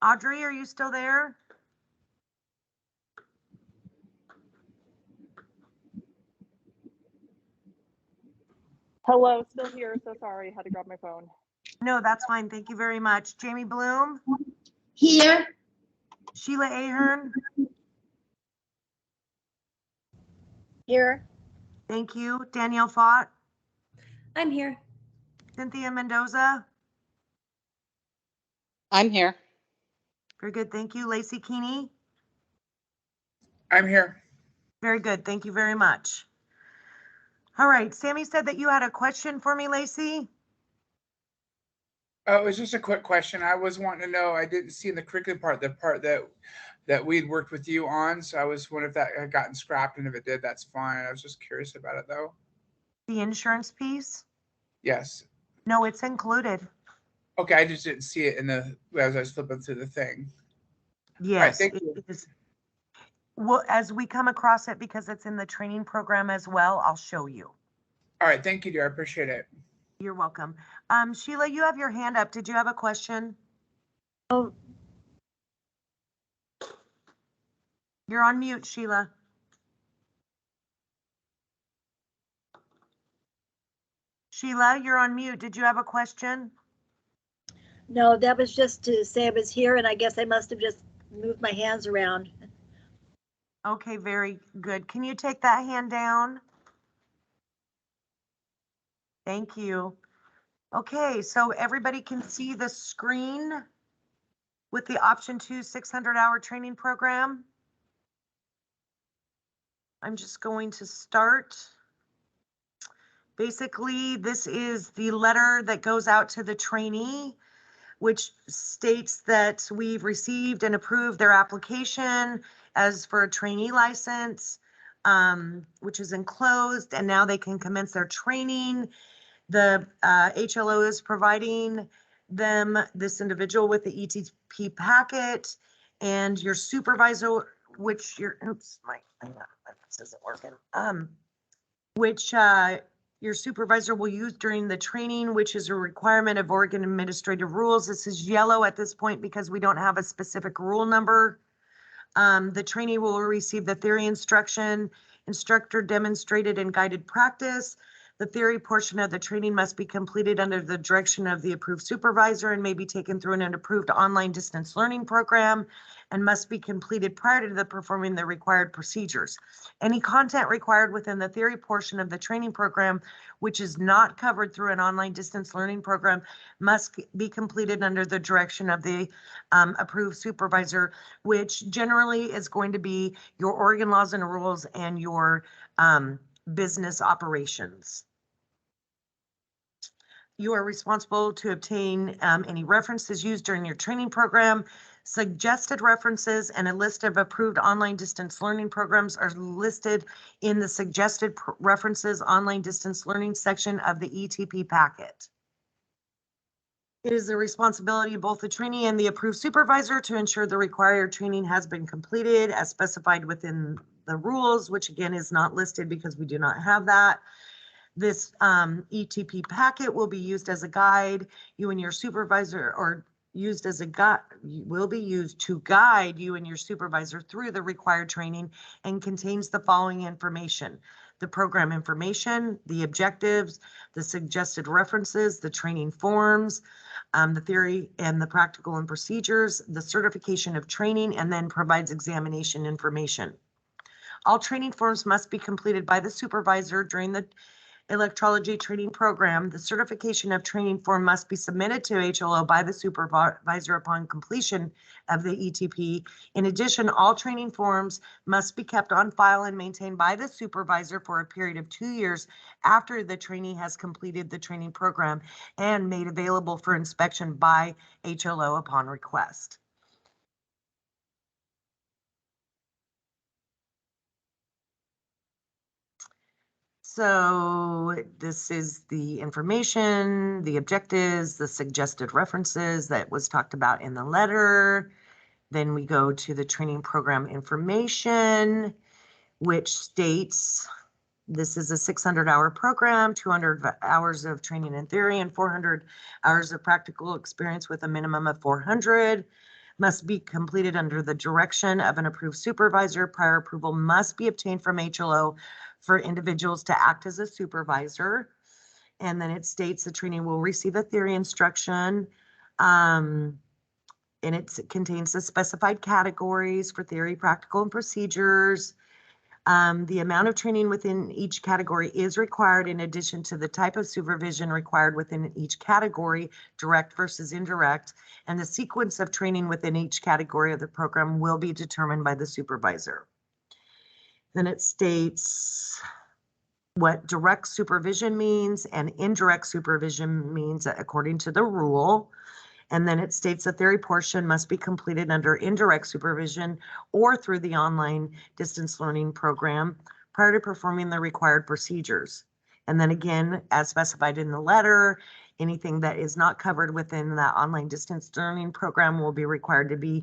Audrey, are you still there? Hello, still here. So sorry, had to grab my phone. No, that's fine. Thank you very much. Jamie Bloom? Here. Sheila Ahern? Here. Thank you. Danielle Fott? I'm here. Cynthia Mendoza? I'm here. Very good. Thank you. Lacey Keeney? I'm here. Very good. Thank you very much. All right. Sammy said that you had a question for me, Lacey. Oh, it was just a quick question. I was wanting to know, I didn't see in the curriculum part, the part that we'd worked with you on. So I was wondering if that had gotten scrapped, and if it did, that's fine. I was just curious about it though. The insurance piece? Yes. No, it's included. Okay, I just didn't see it in the, as I was flipping through the thing. Yes, thank it you. is. Well, as we come across it, because it's in the training program as well, I'll show you. All right, thank you, dear. I appreciate it. You're welcome. Sheila, you have your hand up. Did you have a question? Oh, You're on mute, Sheila. Sheila, you're on mute. Did you have a question? no, that was just to say I was here, and I guess I must have just moved my hands around. Okay, very good. Can you take that hand down? Thank you. Okay, so everybody can see the screen with the option 2 600-hour training program. I'm just going to start. Basically, this is the letter that goes out to the trainee, which states that we've received and approved their application as for a trainee license, which is enclosed, and now they can commence their training. The HLO is providing them, this individual, with the ETP packet, and your supervisor, which your, oops, my this isn't working, which your supervisor will use during the training, which is a requirement of Oregon administrative rules. This is yellow at this point because we don't have a specific rule number. The trainee will receive the theory instruction, instructor demonstrated and guided practice. The theory portion of the training must be completed under the direction of the approved supervisor and may be taken through an approved online distance learning program and must be completed prior to the performing the required procedures. Any content required within the theory portion of the training program, which is not covered through an online distance learning program, must be completed under the direction of the approved supervisor, which generally is going to be your Oregon laws and rules and your business operations. You are responsible to obtain any references used during your training program. Suggested references and a list of approved online distance learning programs are listed in the suggested references online distance learning section of the ETP packet. It is the responsibility of both the trainee and the approved supervisor to ensure the required training has been completed as specified within the rules, which again is not listed because we do not have that. This ETP packet will be used as a guide. You and your supervisor, or used as a guide, will be used to guide you and your supervisor through the required training and contains the following information: the program information, the objectives, the suggested references, the training forms, the theory and the practical and procedures, the certification of training, and then provides examination information. All training forms must be completed by the supervisor during the electrology training program. The certification of training form must be submitted to HLO by the supervisor upon completion of the ETP. In addition, all training forms must be kept on file and maintained by the supervisor for a period of 2 years after the trainee has completed the training program and made available for inspection by HLO upon request. So this is the information, the objectives, the suggested references that was talked about in the letter. Then we go to the training program information, which states this is a 600-hour program, 200 hours of training and theory, and 400 hours of practical experience with a minimum of 400. must be completed under the direction of an approved supervisor. Prior approval must be obtained from HLO for individuals to act as a supervisor. And then it states the training will receive a theory instruction. And it contains the specified categories for theory, practical, and procedures. The amount of training within each category is required in addition to the type of supervision required within each category, direct versus indirect, and the sequence of training within each category of the program will be determined by the supervisor. Then it states what direct supervision means and indirect supervision means according to the rule. And then it states the theory portion must be completed under indirect supervision or through the online distance learning program prior to performing the required procedures. And then again, as specified in the letter, anything that is not covered within that online distance learning program will be required to be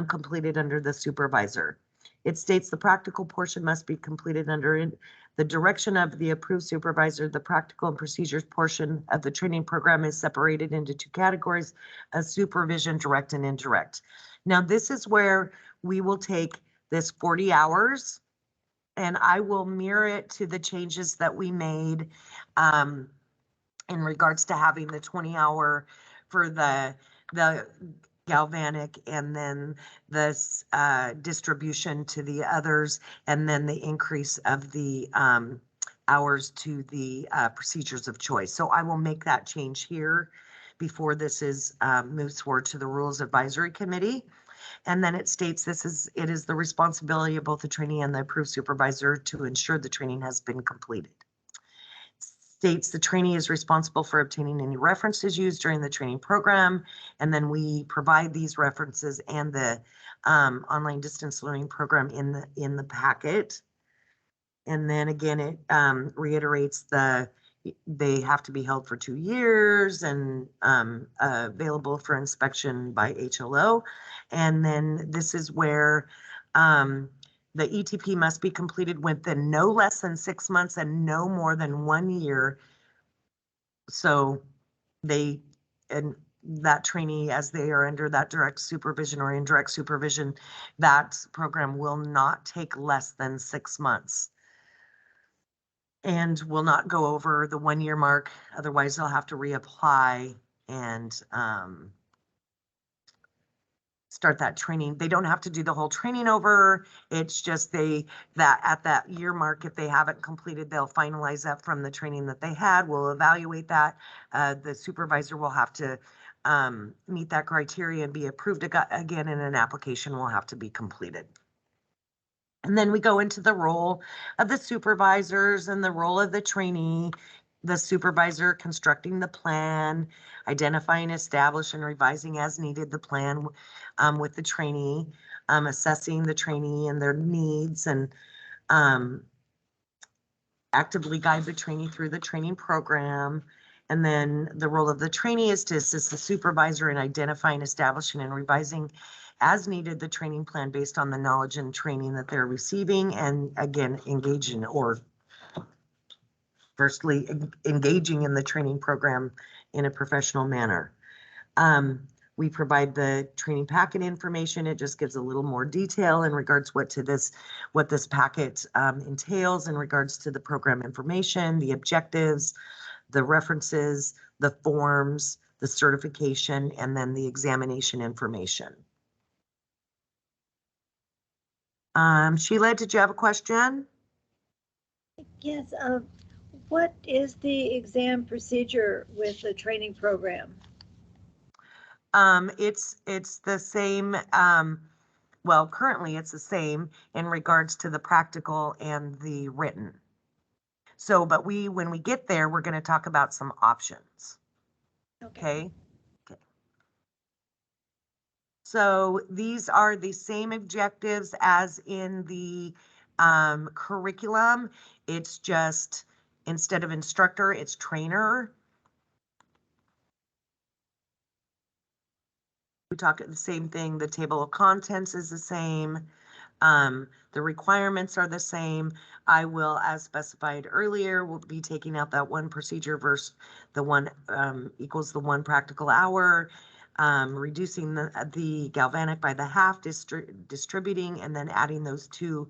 completed under the supervisor. It states the practical portion must be completed under the direction of the approved supervisor. The practical and procedures portion of the training program is separated into two categories of supervision, direct and indirect. Now, this is where we will take this 40 hours and I will mirror it to the changes that we made in regards to having the 20-hour for the galvanic and then this distribution to the others, and then the increase of the hours to the procedures of choice. So I will make that change here before this is moves forward to the Rules Advisory Committee. And then it states it is the responsibility of both the trainee and the approved supervisor to ensure the training has been completed. States the trainee is responsible for obtaining any references used during the training program, and then we provide these references and the online distance learning program in the packet. And then again, it reiterates they have to be held for 2 years and available for inspection by HLO. And then this is where the ETP must be completed within no less than 6 months and no more than 1 year. So that trainee, as they are under that direct supervision or indirect supervision, that program will not take less than 6 months and will not go over the 1 year mark. Otherwise, they'll have to reapply and start that training. They don't have to do the whole training over. It's just that at that year mark, if they haven't completed, they'll finalize that from the training that they had. We'll evaluate that. The supervisor will have to meet that criteria and be approved again, and an application will have to be completed. And then we go into the role of the supervisors and the role of the trainee. The supervisor constructing the plan, identifying, establishing, and revising as needed the plan with the trainee, assessing the trainee and their needs, and actively guide the trainee through the training program. And then the role of the trainee is to assist the supervisor in identifying, establishing, and revising as needed the training plan based on the knowledge and training that they're receiving, and again, engaging in the training program in a professional manner. We provide the training packet information. It just gives a little more detail in regards what this packet entails in regards to the program information, the objectives, the references, the forms, the certification, and then the examination information. Sheila, did you have a question? Yes. What is the exam procedure with the training program? It's the same. Well, currently it's the same in regards to the practical and the written. So, but when we get there, we're going to talk about some options. Okay. So these are the same objectives as in the curriculum. It's just, instead of instructor, it's trainer. We talk the same thing. The table of contents is the same. The requirements are the same. I will, as specified earlier, will be taking out that one procedure versus the one equals the one practical hour. reducing the galvanic by the half, distributing, and then adding those two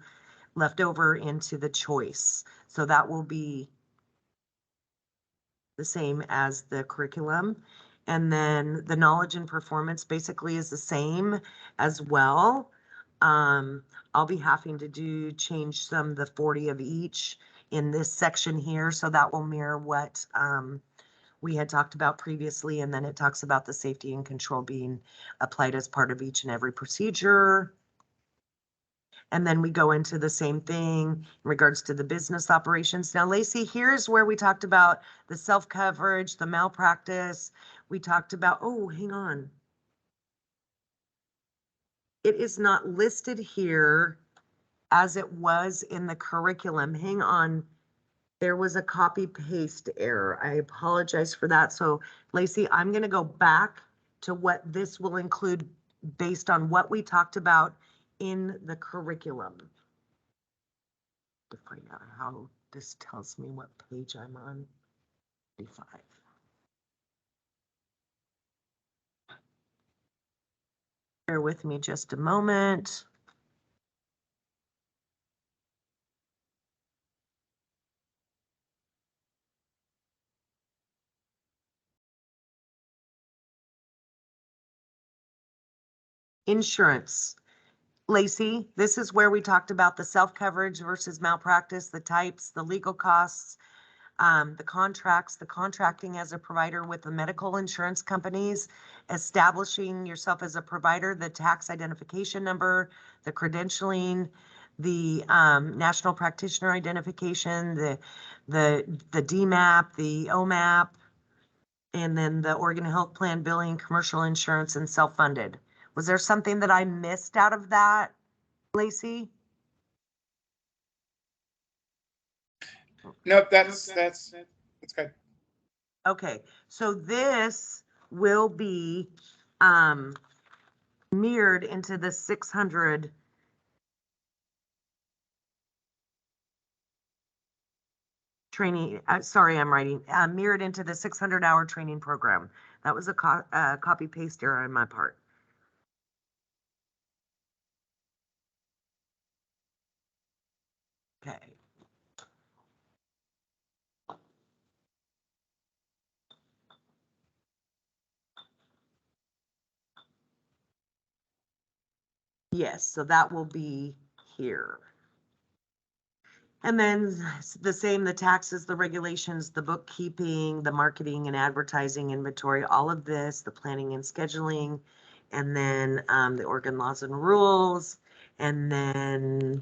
left over into the choice. So that will be the same as the curriculum. And then the knowledge and performance basically is the same as well. I'll be having to change the 40 of each in this section here. So that will mirror what we had talked about previously. And then it talks about the safety and control being applied as part of each and every procedure. And then we go into the same thing in regards to the business operations. Now, Lacey, here's where we talked about the self-coverage, the malpractice. We talked about, oh, hang on. It is not listed here as it was in the curriculum. Hang on. There was a copy paste error. I apologize for that. So, Lacey, I'm going to go back to what this will include based on what we talked about in the curriculum. To find out how this tells me what page I'm on. 35. Bear with me just a moment. Insurance. Lacey, this is where we talked about the self-coverage versus malpractice, the types, the legal costs, the contracts, the contracting as a provider with the medical insurance companies, establishing yourself as a provider, the tax identification number, the credentialing, the national practitioner identification, the DMAP, the OMAP, and then the Oregon Health Plan billing, commercial insurance, and self-funded. Was there something that I missed out of that, Lacey? Nope, that's good. Okay, so this will be mirrored into the 600 training, sorry, I'm writing, mirrored into the 600-hour training program. That was a copy paste error on my part. Okay. Yes, so that will be here. And then the same, the taxes, the regulations, the bookkeeping, the marketing and advertising, inventory, all of this, the planning and scheduling, and then the Oregon laws and rules. And then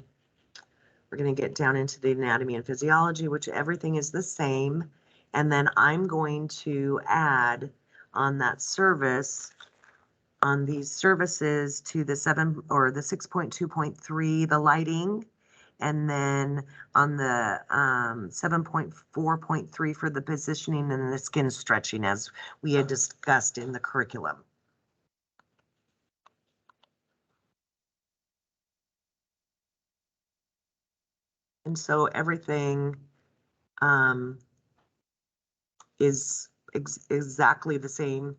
we're going to get down into the anatomy and physiology, which everything is the same. And then I'm going to add on that service, on these services to the 6.2.3, the lighting. And then on the 7.4.3 for the positioning and the skin stretching, as we had discussed in the curriculum. And so everything is exactly the same.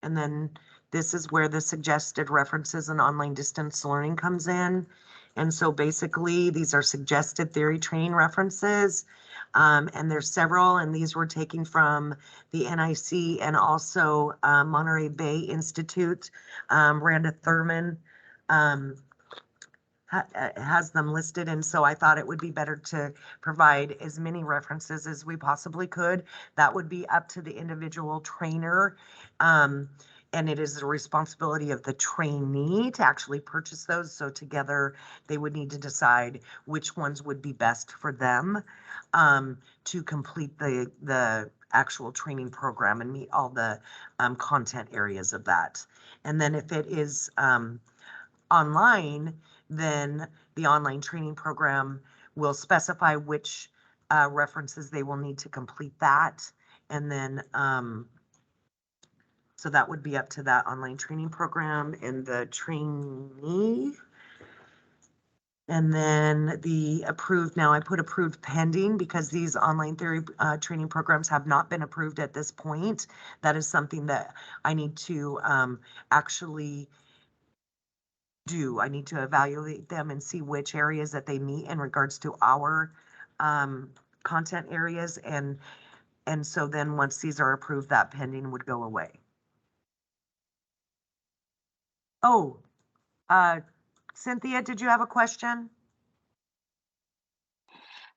And then this is where the suggested references and online distance learning comes in. And so basically these are suggested theory training references. And there's several, and these were taken from the NIC and also Monterey Bay Institute. Randa Thurman has them listed, and so I thought it would be better to provide as many references as we possibly could. That would be up to the individual trainer, and it is the responsibility of the trainee to actually purchase those. So together they would need to decide which ones would be best for them to complete the actual training program and meet all the content areas of that. And then if it is online, then the online training program will specify which references they will need to complete that. And then, so that would be up to that online training program and the trainee. And then the approved, now I put approved pending because these online theory training programs have not been approved at this point. That is something that I need to actually do. I need to evaluate them and see which areas that they meet in regards to our content areas. And so then once these are approved, that pending would go away. Oh, Cynthia, did you have a question?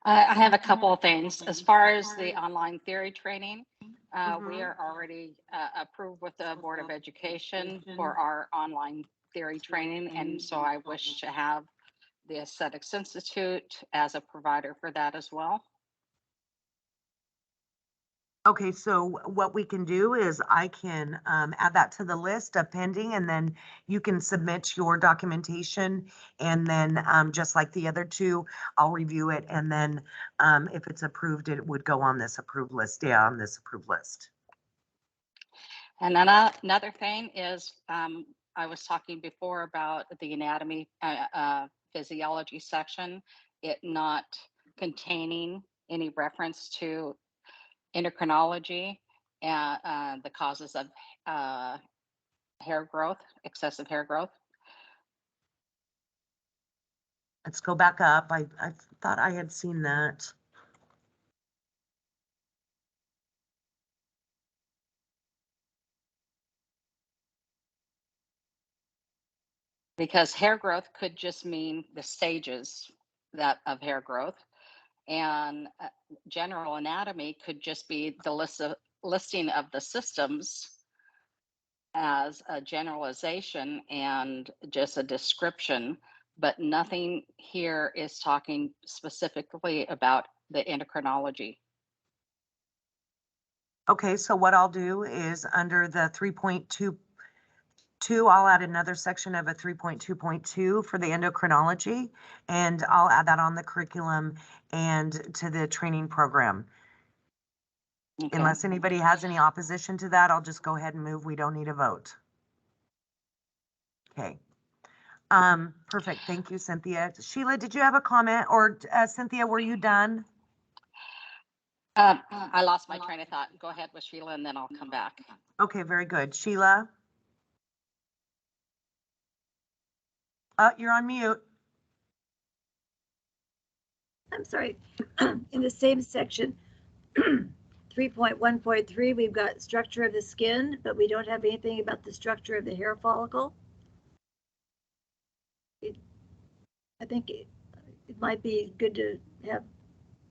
I have a couple of things. As far as the online theory training, we are already approved with the Board of Education for our online theory training. And so I wish to have the Aesthetics Institute as a provider for that as well. Okay, so what we can do is I can add that to the list of pending, and then you can submit your documentation. And then just like the other two, I'll review it. And then if it's approved, it would go on this approved list. Yeah, on this approved list. And then another thing is I was talking before about the anatomy physiology section, it not containing any reference to endocrinology and the causes of hair growth, excessive hair growth. Let's go back up. I thought I had seen that. Because hair growth could just mean the stages that of hair growth, and general anatomy could just be the listing of the systems as a generalization and just a description, but nothing here is talking specifically about the endocrinology. Okay, so what I'll do is under the 3.22, I'll add another section of a 3.2.2 for the endocrinology, and I'll add that on the curriculum and to the training program. Okay. Unless anybody has any opposition to that, I'll just go ahead and move. We don't need a vote. Okay. Perfect. Thank you, Cynthia. Sheila, did you have a comment, or Cynthia, were you done? I lost my train of thought. Go ahead with Sheila and then I'll come back. Okay, very good. Sheila? You're on mute. I'm sorry, in the same section, 3.1.3, we've got structure of the skin, but we don't have anything about the structure of the hair follicle. I think it might be good to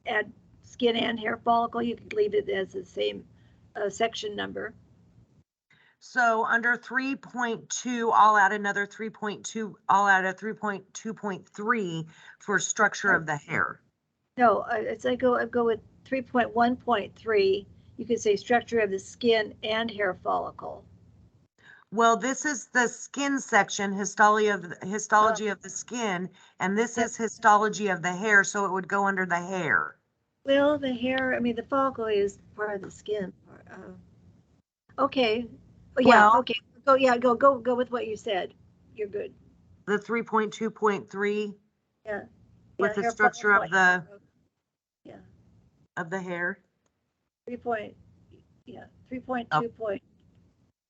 add skin and hair follicle. You could leave it as the same section number. So under 3.2, I'll add another 3.2, I'll add a 3.2.3 for structure of the hair. No, I go with 3.1.3. You could say structure of the skin and hair follicle. Well, this is the skin section, histology of the skin, and this is histology of the hair, so it would go under the hair. Well, the hair, I mean, the follicle is part of the skin. Okay. Oh, yeah. Well, okay. Go with what you said. You're good. The 3.2.3 Yeah. with the hair structure of the yeah. of the hair. 3.2 Oh. point.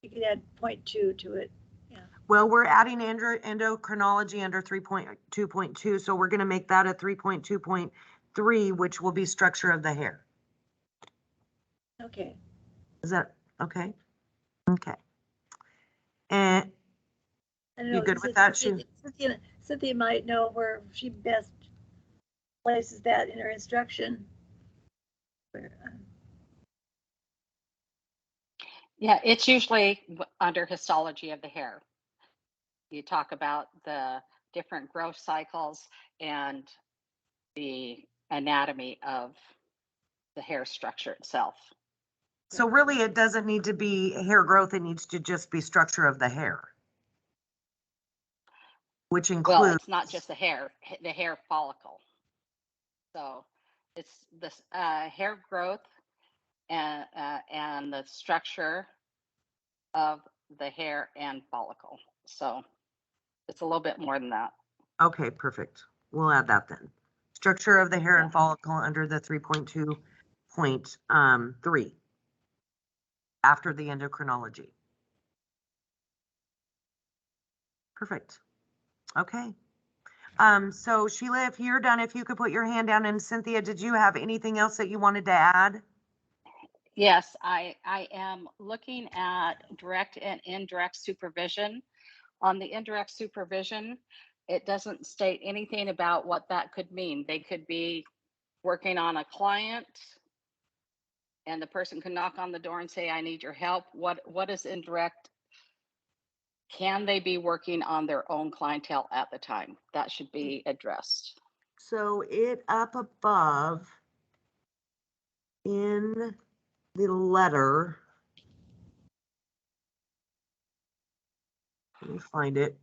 You could add 0.2 to it. Yeah. Well, we're adding endocrinology under 3.2.2, so we're going to make that a 3.2.3, which will be structure of the hair. Okay. Is that okay? Okay. And you good with that? Cynthia might know where she best places that in her instruction. Yeah, it's usually under histology of the hair. You talk about the different growth cycles and the anatomy of the hair structure itself. So really, it doesn't need to be hair growth. It needs to just be structure of the hair, which includes. Well, it's not just the hair follicle. So it's the hair growth and the structure of the hair and follicle. So it's a little bit more than that. Okay, perfect. We'll add that then. Structure of the hair and follicle under the 3.2.3 after the endocrinology. Perfect. Okay. So Sheila, if you're done, if you could put your hand down, and Cynthia, did you have anything else that you wanted to add? Yes, I am looking at direct and indirect supervision. On the indirect supervision, it doesn't state anything about what that could mean. They could be working on a client and the person can knock on the door and say, I need your help. What is indirect? Can they be working on their own clientele at the time? That should be addressed. So it up above in the letter. Let me find it.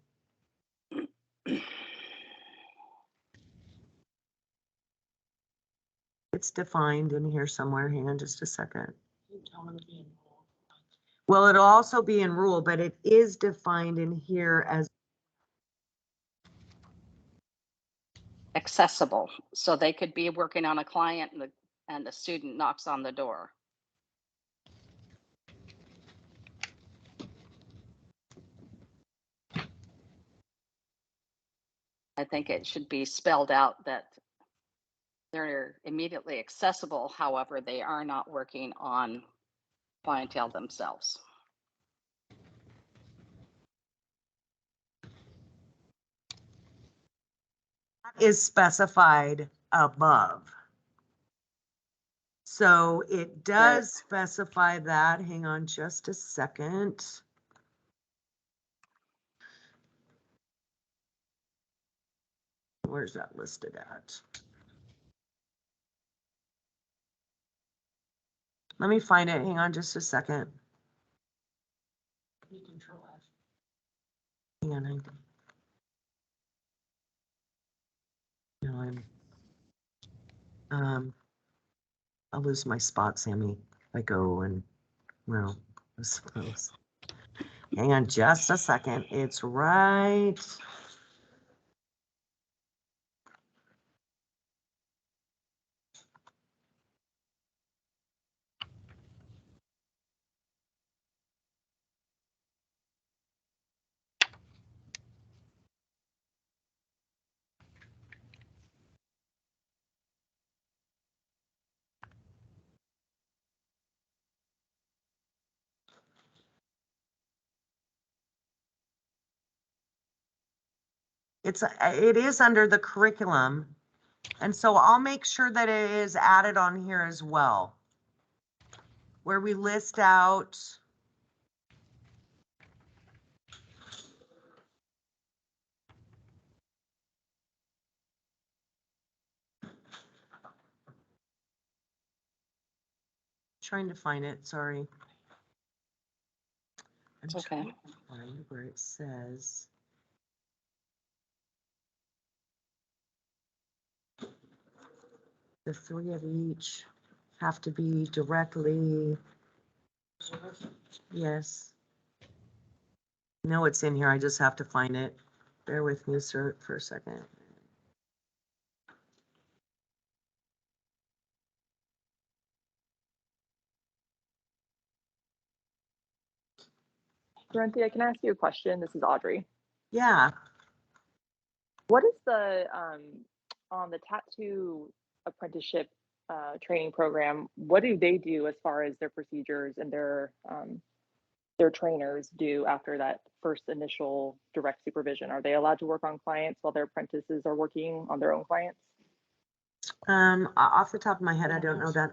It's defined in here somewhere. Hang on just a second. Well, it'll also be in rule, but it is defined in here as Accessible. So they could be working on a client and the student knocks on the door. I think it should be spelled out that they're immediately accessible. However, they are not working on clientele themselves. is specified above. So it does specify that. Hang on just a second. Where's that listed at? Let me find it. Hang on just a second. Hang on. I'll lose my spot, Sammy. I go and, well, I suppose. Hang on just a second. It's right. It is under the curriculum. And so I'll make sure that it is added on here as well, where we list out trying to find it, sorry. It's okay. Trying to find where it says. The three of each have to be directly. Yes. No, it's in here. I just have to find it. Bear with me, sir, for a second. Corinthia, can I ask you a question? This is Audrey. Yeah. What is the, on the tattoo apprenticeship training program, what do they do as far as their procedures and their trainers do after that first initial direct supervision? Are they allowed to work on clients while their apprentices are working on their own clients? Off the top of my head, I don't know that.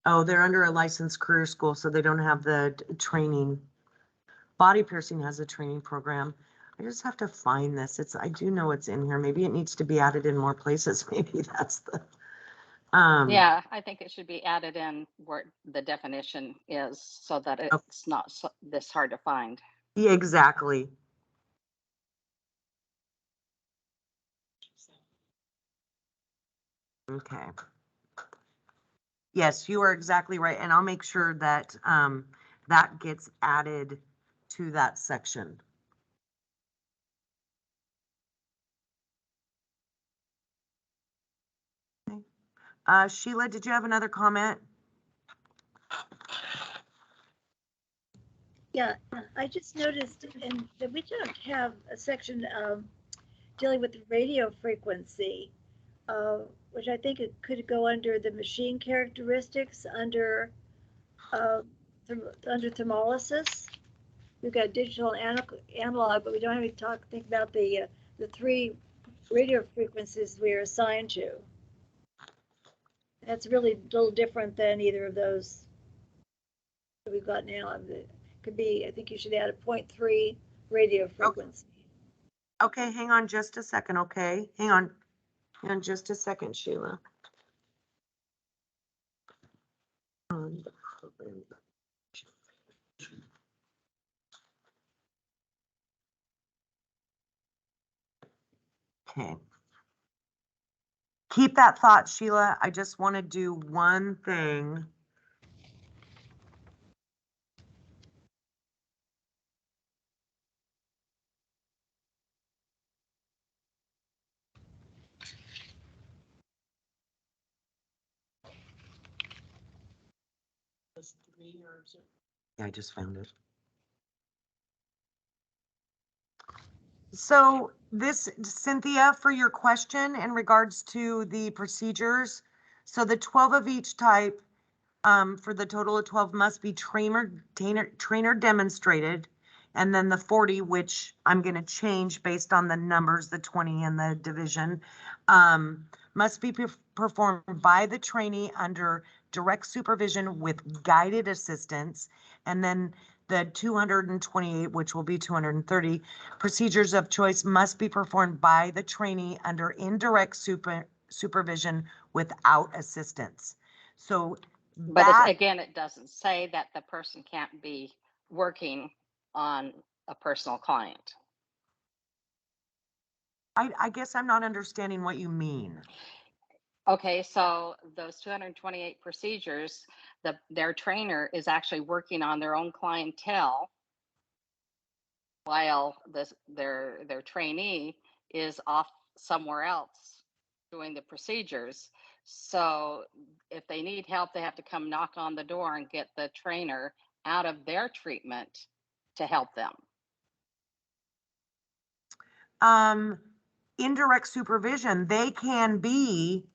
Oh, they're under a licensed career school, so they don't have the training. Body piercing has a training program. I just have to find this. I do know it's in here. Maybe it needs to be added in more places. Maybe that's the. Yeah, I think it should be added in where the definition is so that it's not this hard to find. Yeah, exactly. Okay. Yes, you are exactly right. And I'll make sure that that gets added to that section. Sheila, did you have another comment? Yeah, I just noticed that we don't have a section dealing with the radio frequency, which I think it could go under the machine characteristics under under thermolysis. We've got digital and analog, but we don't have any think about the 3 radio frequencies we are assigned to. That's really a little different than either of those that we've got now. It could be, I think you should add a 0.3 radio frequency. Okay, hang on just a second, okay? Hang on just a second, Sheila. Okay. Keep that thought, Sheila. I just want to do one thing. Yeah, I just found it. So this, Cynthia, for your question in regards to the procedures, so the 12 of each type for the total of 12 must be trainer demonstrated. And then the 40, which I'm going to change based on the numbers, the 20 and the division, must be performed by the trainee under direct supervision with guided assistance. And then the 228, which will be 230, procedures of choice must be performed by the trainee under indirect supervision without assistance. So But again, it doesn't say that the person can't be working on a personal client. I guess I'm not understanding what you mean. Okay, so those 228 procedures, their trainer is actually working on their own clientele while their trainee is off somewhere else doing the procedures. So if they need help, they have to come knock on the door and get the trainer out of their treatment to help them. Indirect supervision, they can be,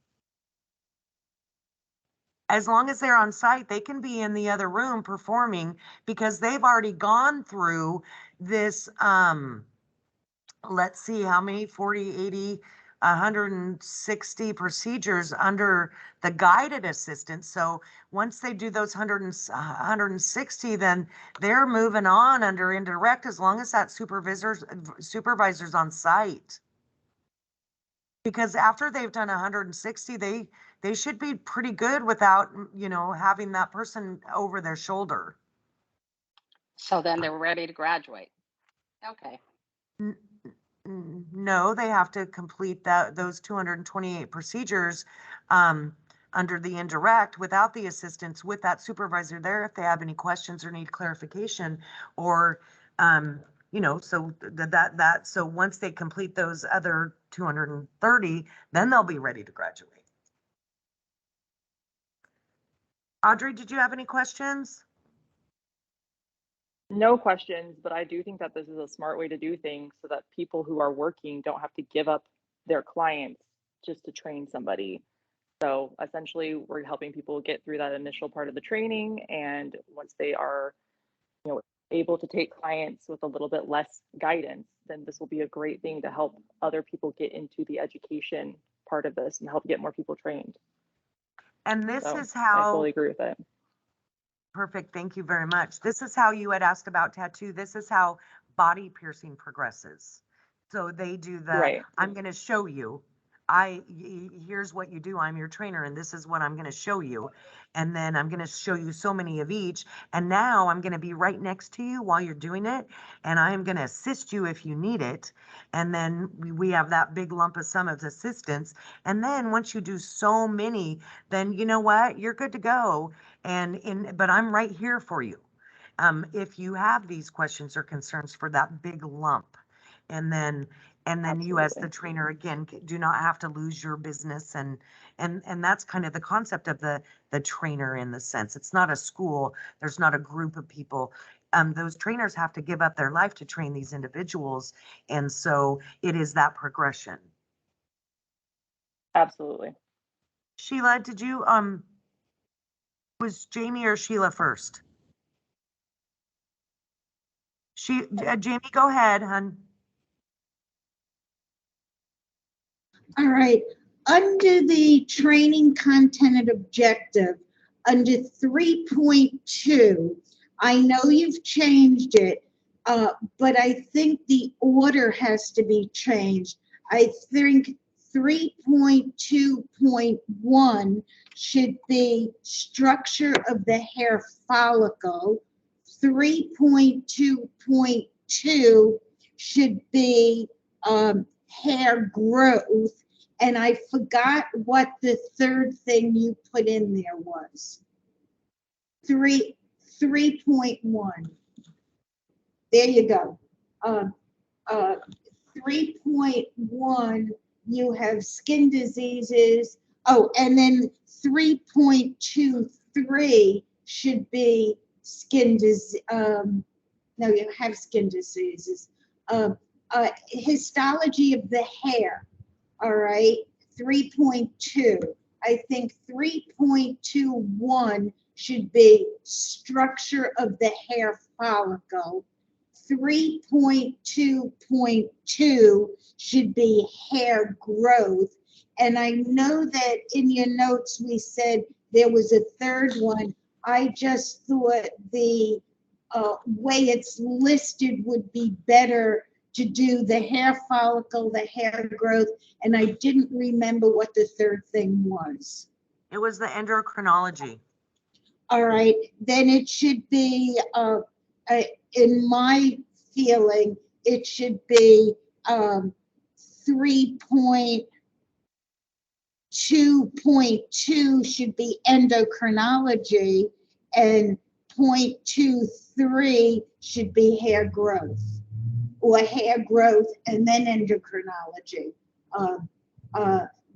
as long as they're on site, they can be in the other room performing because they've already gone through this, let's see how many, 40, 80, 160 procedures under the guided assistance. So once they do those 160, then they're moving on under indirect as long as that supervisor's on site. Because after they've done 160, they should be pretty good without, having that person over their shoulder. So then they're ready to graduate. Okay. No, they have to complete those 228 procedures under the indirect without the assistance with that supervisor there if they have any questions or need clarification or so so once they complete those other 230, then they'll be ready to graduate. Audrey, did you have any questions? No questions, but I do think that this is a smart way to do things so that people who are working don't have to give up their clients just to train somebody. So essentially, we're helping people get through that initial part of the training, and once they are, able to take clients with a little bit less guidance, then this will be a great thing to help other people get into the education part of this and help get more people trained. And this So is how I fully agree with it. Perfect. Thank you very much. This is how you had asked about tattoo. This is how body piercing progresses. So they do the, Right. I'm going to show you. Here's what you do. I'm your trainer and this is what I'm going to show you. And then I'm going to show you so many of each. And now I'm going to be right next to you while you're doing it. And I am going to assist you if you need it. And then we have that big lump of sum of assistance. And then once you do so many, then you know what? You're good to go. But I'm right here for you. If you have these questions or concerns for that big lump. And then And then you as the Absolutely. trainer, again, do not have to lose your business. And that's kind of the concept of the trainer in the sense. It's not a school. There's not a group of people. Those trainers have to give up their life to train these individuals. And so it is that progression. Absolutely. Sheila, did you, was Jamie or Sheila first? Jamie, go ahead, hon. All right. Under the training content and objective, under 3.2, I know you've changed it, but I think the order has to be changed. I think 3.2.1 should be structure of the hair follicle. 3.2.2 should be hair growth. And I forgot what the third thing you put in there was. 3.1. There you go. 3.1, you have skin diseases. Oh, and then 3.23 should be skin disease. No, you have skin diseases. Histology of the hair. All right, 3.2. I think 3.21 should be structure of the hair follicle. 3.2.2 should be hair growth. And I know that in your notes we said there was a third one. I just thought the way it's listed would be better to do the hair follicle, the hair growth, and I didn't remember what the third thing was. It was the endocrinology. All right, then it should be, in my feeling, it should be 3.2.2 should be endocrinology, and 0.23 should be hair growth, or hair growth and then endocrinology.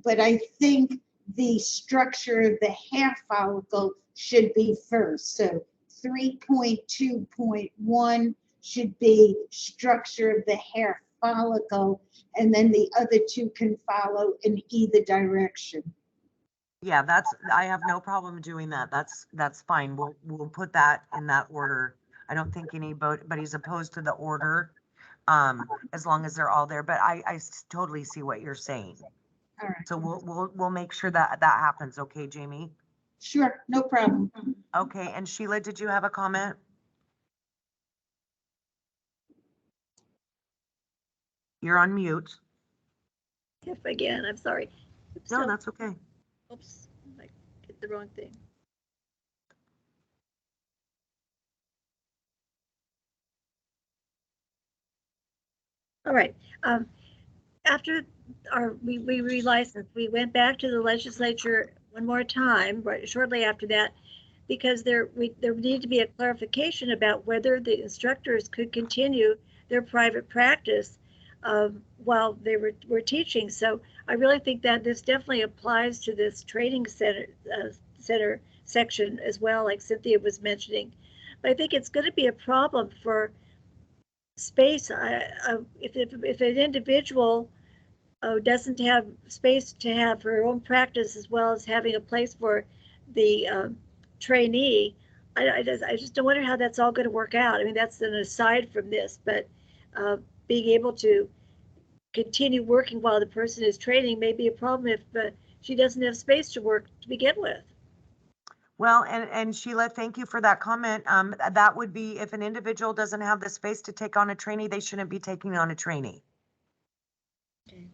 But I think the structure of the hair follicle should be first. So 3.2.1 should be structure of the hair follicle, and then the other two can follow in either direction. Yeah, I have no problem doing that. That's fine. We'll put that in that order. I don't think anybody's opposed to the order, as long as they're all there, but I totally see what you're saying. All right. So we'll make sure that happens. Okay, Jamie? Sure, no problem. Okay, and Sheila, did you have a comment? You're on mute. If again, I'm sorry. No, So- that's okay. Oops, I hit the wrong thing. All right. After we relicensed, we went back to the legislature one more time, right shortly after that, because there needed to be a clarification about whether the instructors could continue their private practice while they were teaching. So I really think that this definitely applies to this training center section as well, like Cynthia was mentioning. But I think it's going to be a problem for space. If an individual doesn't have space to have her own practice as well as having a place for the trainee, I just don't wonder how that's all going to work out. I mean, that's an aside from this, but being able to continue working while the person is training may be a problem if she doesn't have space to work to begin with. Well, and Sheila, thank you for that comment. That would be if an individual doesn't have the space to take on a trainee, they shouldn't be taking on a trainee. Okay.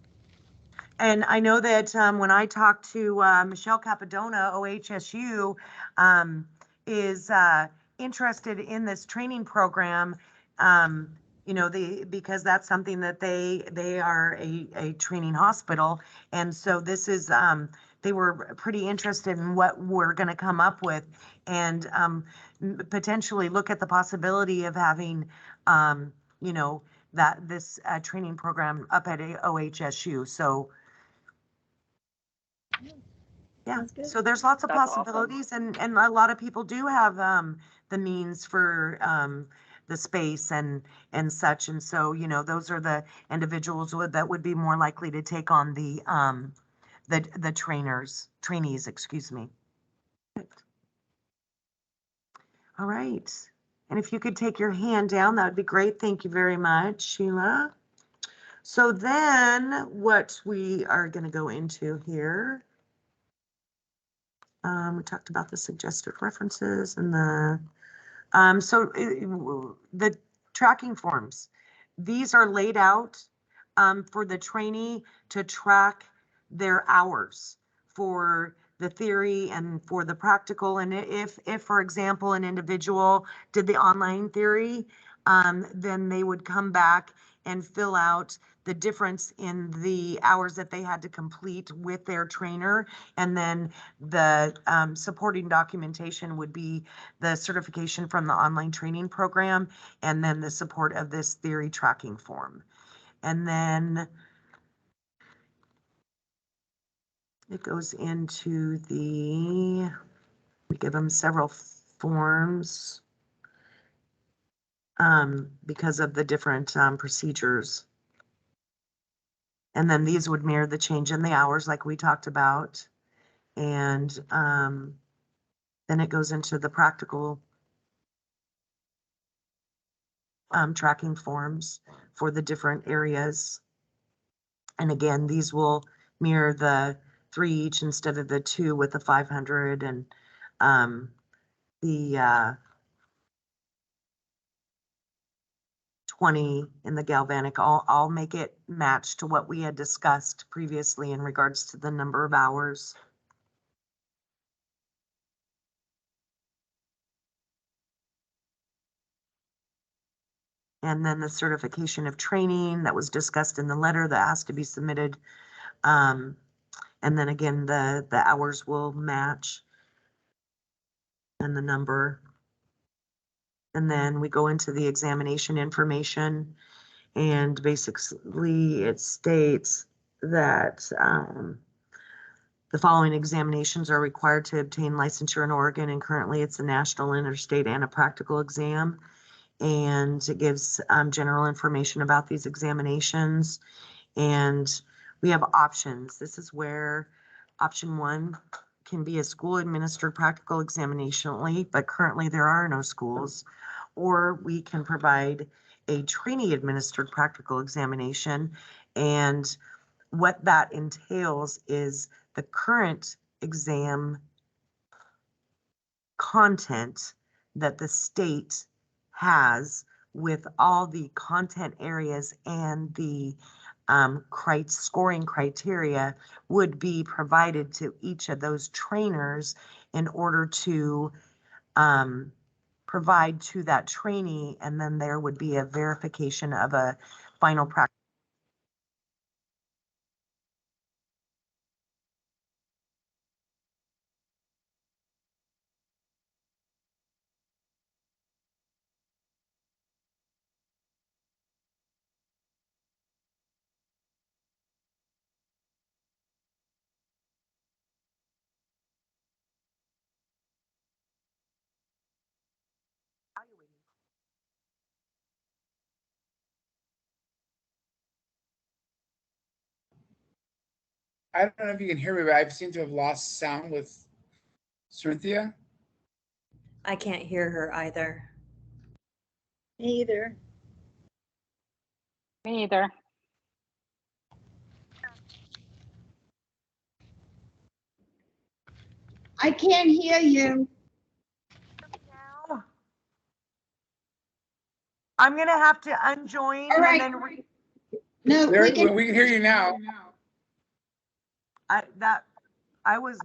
And I know that when I talked to Michelle Capadona, OHSU, is interested in this training program, because that's something that they are a training hospital. And so this is, they were pretty interested in what we're going to come up with, and potentially look at the possibility of having, this training program up at OHSU. So yeah, Sounds good. so there's lots of That's awesome. possibilities, and a lot of people do have the means for the space and such. And so, you know, those are the individuals that would be more likely to take on the trainees, excuse me. All right. And if you could take your hand down, that would be great. Thank you very much, Sheila. So then what we are going to go into here, we talked about the suggested references and the, the tracking forms. These are laid out for the trainee to track their hours for the theory and for the practical. And if for example, an individual did the online theory, then they would come back and fill out the difference in the hours that they had to complete with their trainer. And then the supporting documentation would be the certification from the online training program, and then the support of this theory tracking form. And then it goes into we give them several forms because of the different procedures. And then these would mirror the change in the hours like we talked about. And then it goes into the practical tracking forms for the different areas. And again, these will mirror the 3 each instead of the 2 with the 500, and the 20 in the galvanic. I'll make it match to what we had discussed previously in regards to the number of hours. And then the certification of training that was discussed in the letter that has to be submitted. And then again, the hours will match and the number. And then we go into the examination information, and basically it states that the following examinations are required to obtain licensure in Oregon, and currently it's a national, interstate, and a practical exam. And it gives general information about these examinations. And we have options. This is where option 1 can be a school administered practical examination only, but currently there are no schools. Or we can provide a trainee administered practical examination. And what that entails is the current exam content that the state has with all the content areas and the scoring criteria would be provided to each of those trainers in order to provide to that trainee, and then there would be a verification of a final practice. I don't know if you can hear me, but I seem to have lost sound with Cynthia. I can't hear her either. Me either. Me either. I can't hear you. I'm gonna have to unjoin All right. and then No, There, we can, we can hear you now.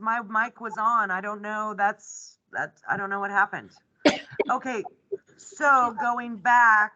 my mic was on. I don't know. I don't know what happened. Okay, so going back,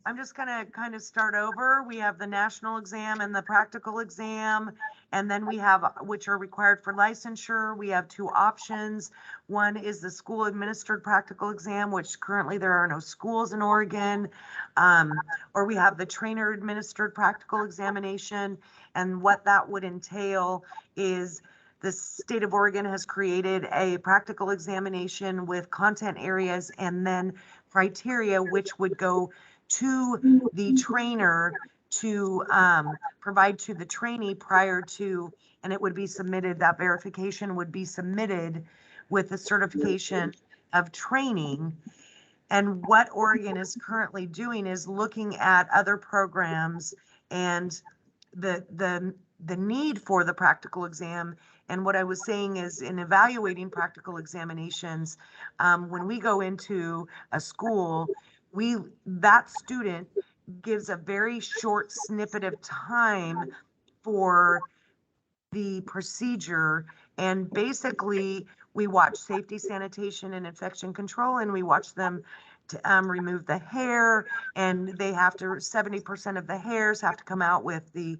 I'm just gonna kind of start over. We have the national exam and the practical exam. And then we have, which are required for licensure. We have two options. One is the school administered practical exam, which currently there are no schools in Oregon. Or we have the trainer administered practical examination. And what that would entail is the state of Oregon has created a practical examination with content areas and then criteria which would go to the trainer to provide to the trainee prior to, and it would be submitted, that verification would be submitted with the certification of training. And what Oregon is currently doing is looking at other programs and the need for the practical exam. And what I was saying is, in evaluating practical examinations, when we go into a school, that student gives a very short snippet of time for the procedure. And basically, we watch safety, sanitation, and infection control, and we watch them to remove the hair. And they have to, 70% of the hairs have to come out with the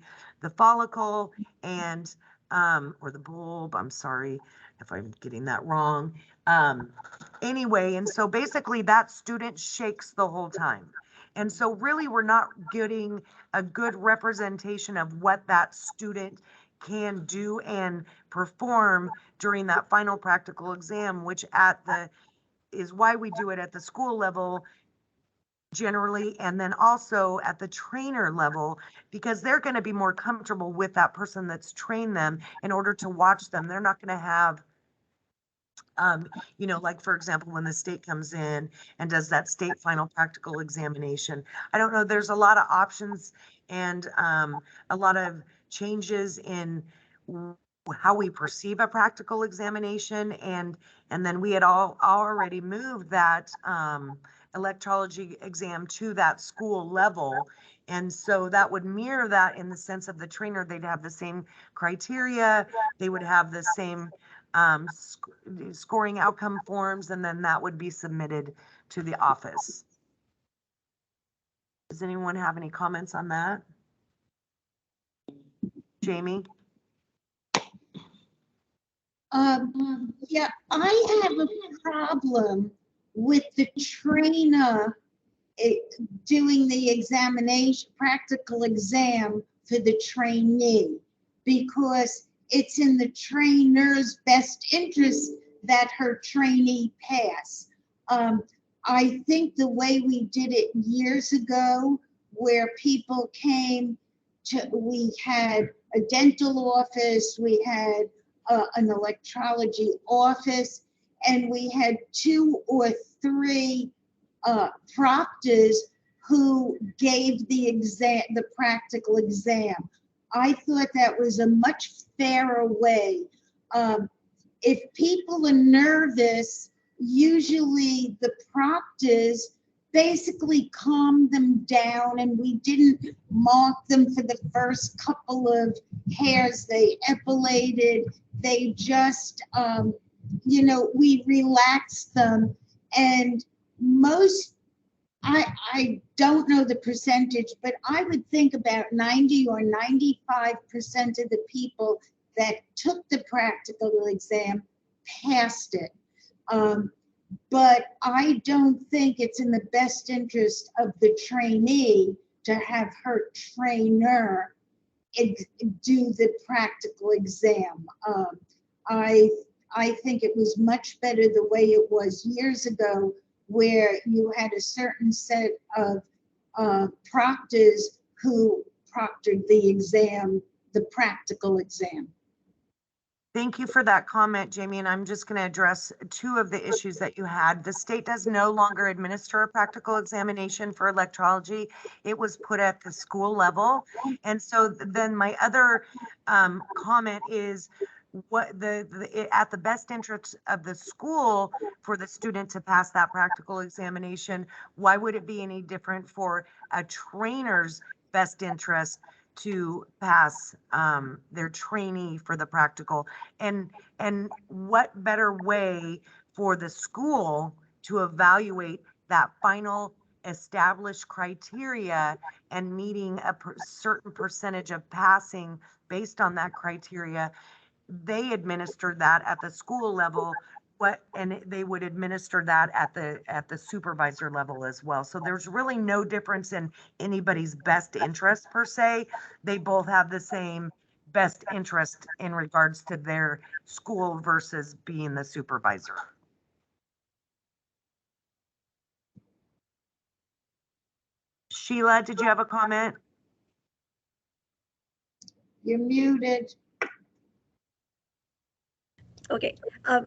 follicle and, or the bulb. I'm sorry if I'm getting that wrong. Anyway, and so basically that student shakes the whole time. And so really we're not getting a good representation of what that student can do and perform during that final practical exam, which is why we do it at the school level generally, and then also at the trainer level, because they're going to be more comfortable with that person that's trained them in order to watch them. They're not going to have like for example, when the state comes in and does that state final practical examination. I don't know, there's a lot of options and a lot of changes in how we perceive a practical examination. And then we had already moved that electrology exam to that school level. And so that would mirror that in the sense of the trainer, they'd have the same criteria, they would have the same scoring outcome forms, and then that would be submitted to the office. Does anyone have any comments on that? Jamie? Yeah, I have a problem with the trainer doing the examination, practical exam for the trainee, because it's in the trainer's best interest that her trainee pass. I think the way we did it years ago, where people came to, we had a dental office, we had an electrology office, and we had 2 or 3 proctors who gave the exam, the practical exam. I thought that was a much fairer way. If people are nervous, usually the proctors basically calmed them down, and we didn't mark them for the first couple of hairs they epilated. They just, we relaxed them. And most, I don't know the percentage, but I would think about 90 or 95% of the people that took the practical exam passed it. But I don't think it's in the best interest of the trainee to have her trainer do the practical exam. I think it was much better the way it was years ago, where you had a certain set of proctors who proctored the exam, the practical exam. Thank you for that comment, Jamie. And I'm just going to address 2 of the issues that you had. The state does no longer administer a practical examination for electrology. It was put at the school level. And so then my other comment is what at the best interest of the school for the student to pass that practical examination. Why would it be any different for a trainer's best interest to pass their trainee for the practical? And what better way for the school to evaluate that final established criteria and meeting a certain percentage of passing based on that criteria, they administered that at the school level. And they would administer that at the supervisor level as well. So there's really no difference in anybody's best interest per se. They both have the same best interest in regards to their school versus being the supervisor. Sheila, did you have a comment? You're muted. Okay, I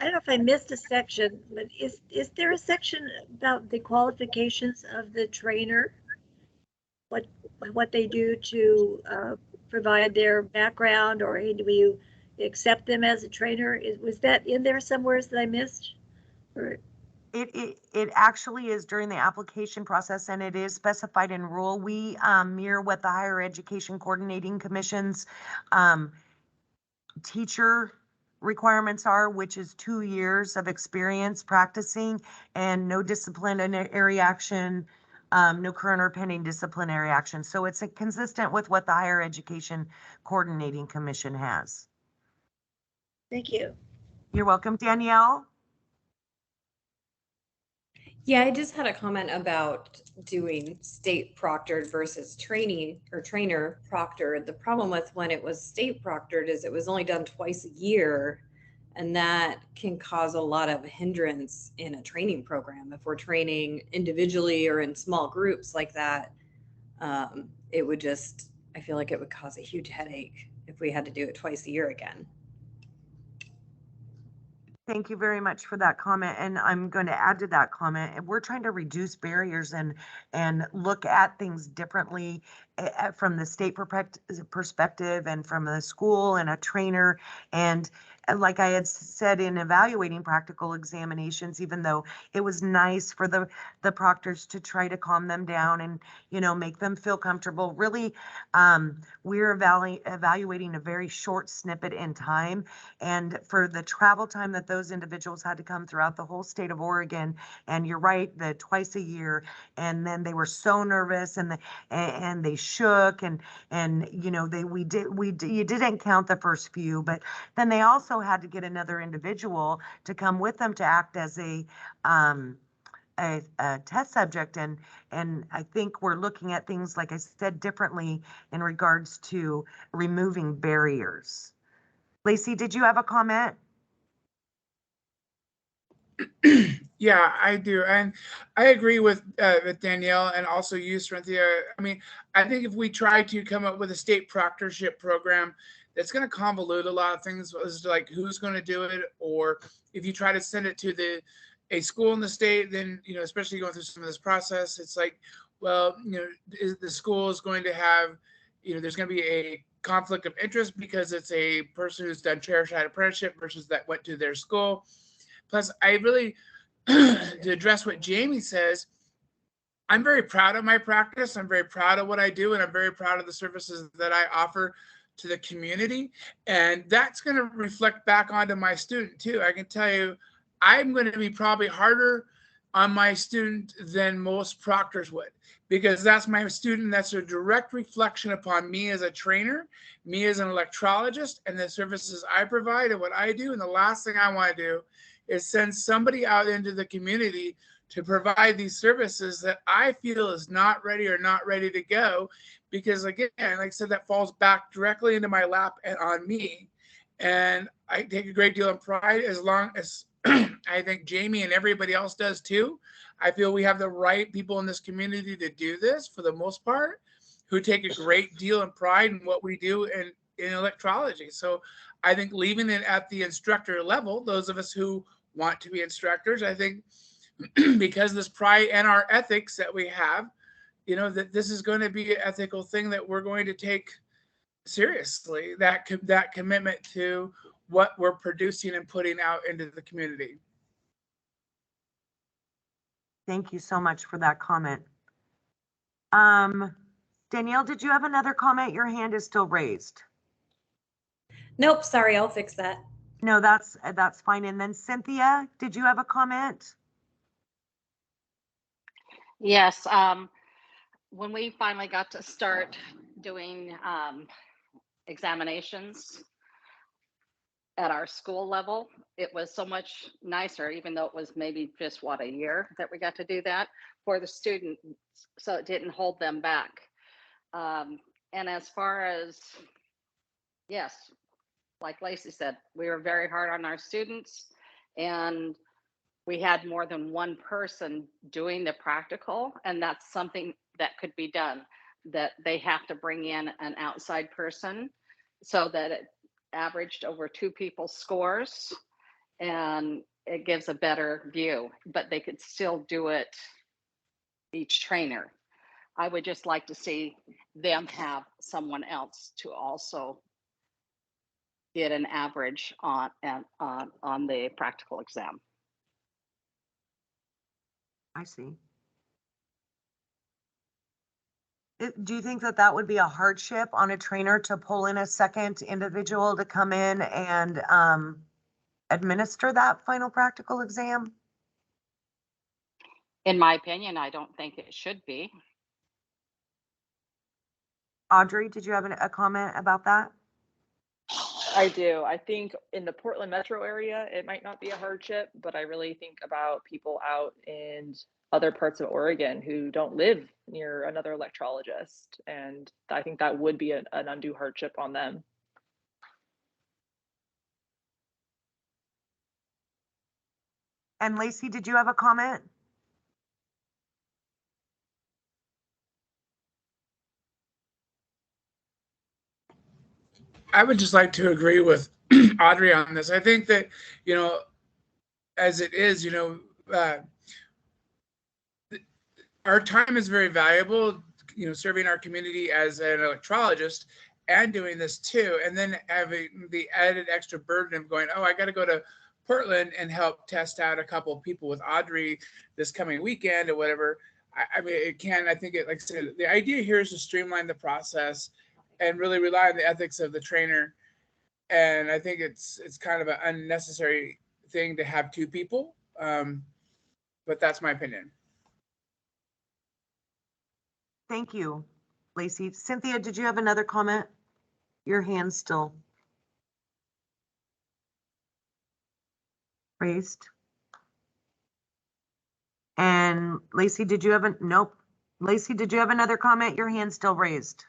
don't know if I missed a section, but is there a section about the qualifications of the trainer? What they do to provide their background, or do we accept them as a trainer? Was that in there somewhere that I missed? Or It actually is during the application process, and it is specified in rule. We mirror what the Higher Education Coordinating Commission's teacher requirements are, which is 2 years of experience practicing and no disciplinary action, no current or pending disciplinary action. So it's consistent with what the Higher Education Coordinating Commission has. Thank you. You're welcome. Danielle? Yeah, I just had a comment about doing state proctored versus training or trainer proctored. The problem with when it was state proctored is it was only done twice a year, and that can cause a lot of hindrance in a training program. If we're training individually or in small groups like that, it would just, I feel like it would cause a huge headache if we had to do it twice a year again. Thank you very much for that comment. And I'm going to add to that comment. And we're trying to reduce barriers and look at things differently from the state perspective and from the school and a trainer. And like I had said, in evaluating practical examinations, even though it was nice for the proctors to try to calm them down and, you know, make them feel comfortable, really, we're evaluating a very short snippet in time. And for the travel time that those individuals had to come throughout the whole state of Oregon, and you're right, the twice a year, and then they were so nervous and they shook and you know, you didn't count the first few, but then they also had to get another individual to come with them to act as a test subject, and I think we're looking at things, like I said, differently in regards to removing barriers. Lacey, did you have a comment? Yeah, I do. And I agree with Danielle and also you, Cynthia. I mean, I think if we try to come up with a state proctorship program, that's going to convolute a lot of things as to like who's going to do it. Or if you try to send it to a school in the state, then, you know, especially going through some of this process, it's like, well, you know, the school is going to have, you know, there's going to be a conflict of interest because it's a person who's done chair-side apprenticeship versus that went to their school. Plus, I really, to address what Jamie says, I'm very proud of my practice. I'm very proud of what I do, and I'm very proud of the services that I offer to the community. And that's going to reflect back onto my student too. I can tell you, I'm going to be probably harder on my student than most proctors would, because that's my student. That's a direct reflection upon me as a trainer, me as an electrologist, and the services I provide and what I do. And the last thing I want to do is send somebody out into the community to provide these services that I feel is not ready or not ready to go. Because again, like I said, that falls back directly into my lap and on me. And I take a great deal of pride, as long as I think Jamie and everybody else does too. I feel we have the right people in this community to do this for the most part, who take a great deal of pride in what we do in electrology. So I think leaving it at the instructor level, those of us who want to be instructors, I think because this pride and our ethics that we have, you know, that this is going to be an ethical thing that we're going to take seriously, that commitment to what we're producing and putting out into the community. Thank you so much for that comment. Danielle, did you have another comment? Your hand is still raised. Nope, sorry, I'll fix that. No, that's fine. And then Cynthia, did you have a comment? Yes, when we finally got to start doing examinations at our school level, it was so much nicer, even though it was maybe just what, a year that we got to do that for the students, so it didn't hold them back. And as far as, yes, like Lacey said, we were very hard on our students, and we had more than one person doing the practical, and that's something that could be done, that they have to bring in an outside person so that it averaged over 2 people's scores, and it gives a better view, but they could still do it, each trainer. I would just like to see them have someone else to also get an average on the practical exam. I see. Do you think that that would be a hardship on a trainer to pull in a second individual to come in and administer that final practical exam? In my opinion, I don't think it should be. Audrey, did you have a comment about that? I do. I think in the Portland metro area, it might not be a hardship, but I really think about people out in other parts of Oregon who don't live near another electrologist. And I think that would be an undue hardship on them. And Lacey, did you have a comment? I would just like to agree with Audrey on this. I think that, you know, as it is, you know, our time is very valuable, you know, serving our community as an electrologist and doing this too. And then having the added extra burden of going, oh, I got to go to Portland and help test out a couple of people with Audrey this coming weekend or whatever. I mean, it can, I think it, like I said, the idea here is to streamline the process and really rely on the ethics of the trainer. And I think it's kind of an unnecessary thing to have 2 people. But that's my opinion. Thank you, Lacey. Cynthia, did you have another comment? Your hand's still raised. And Lacey, did you have a, nope. Lacey, did you have another comment? Your hand's still raised.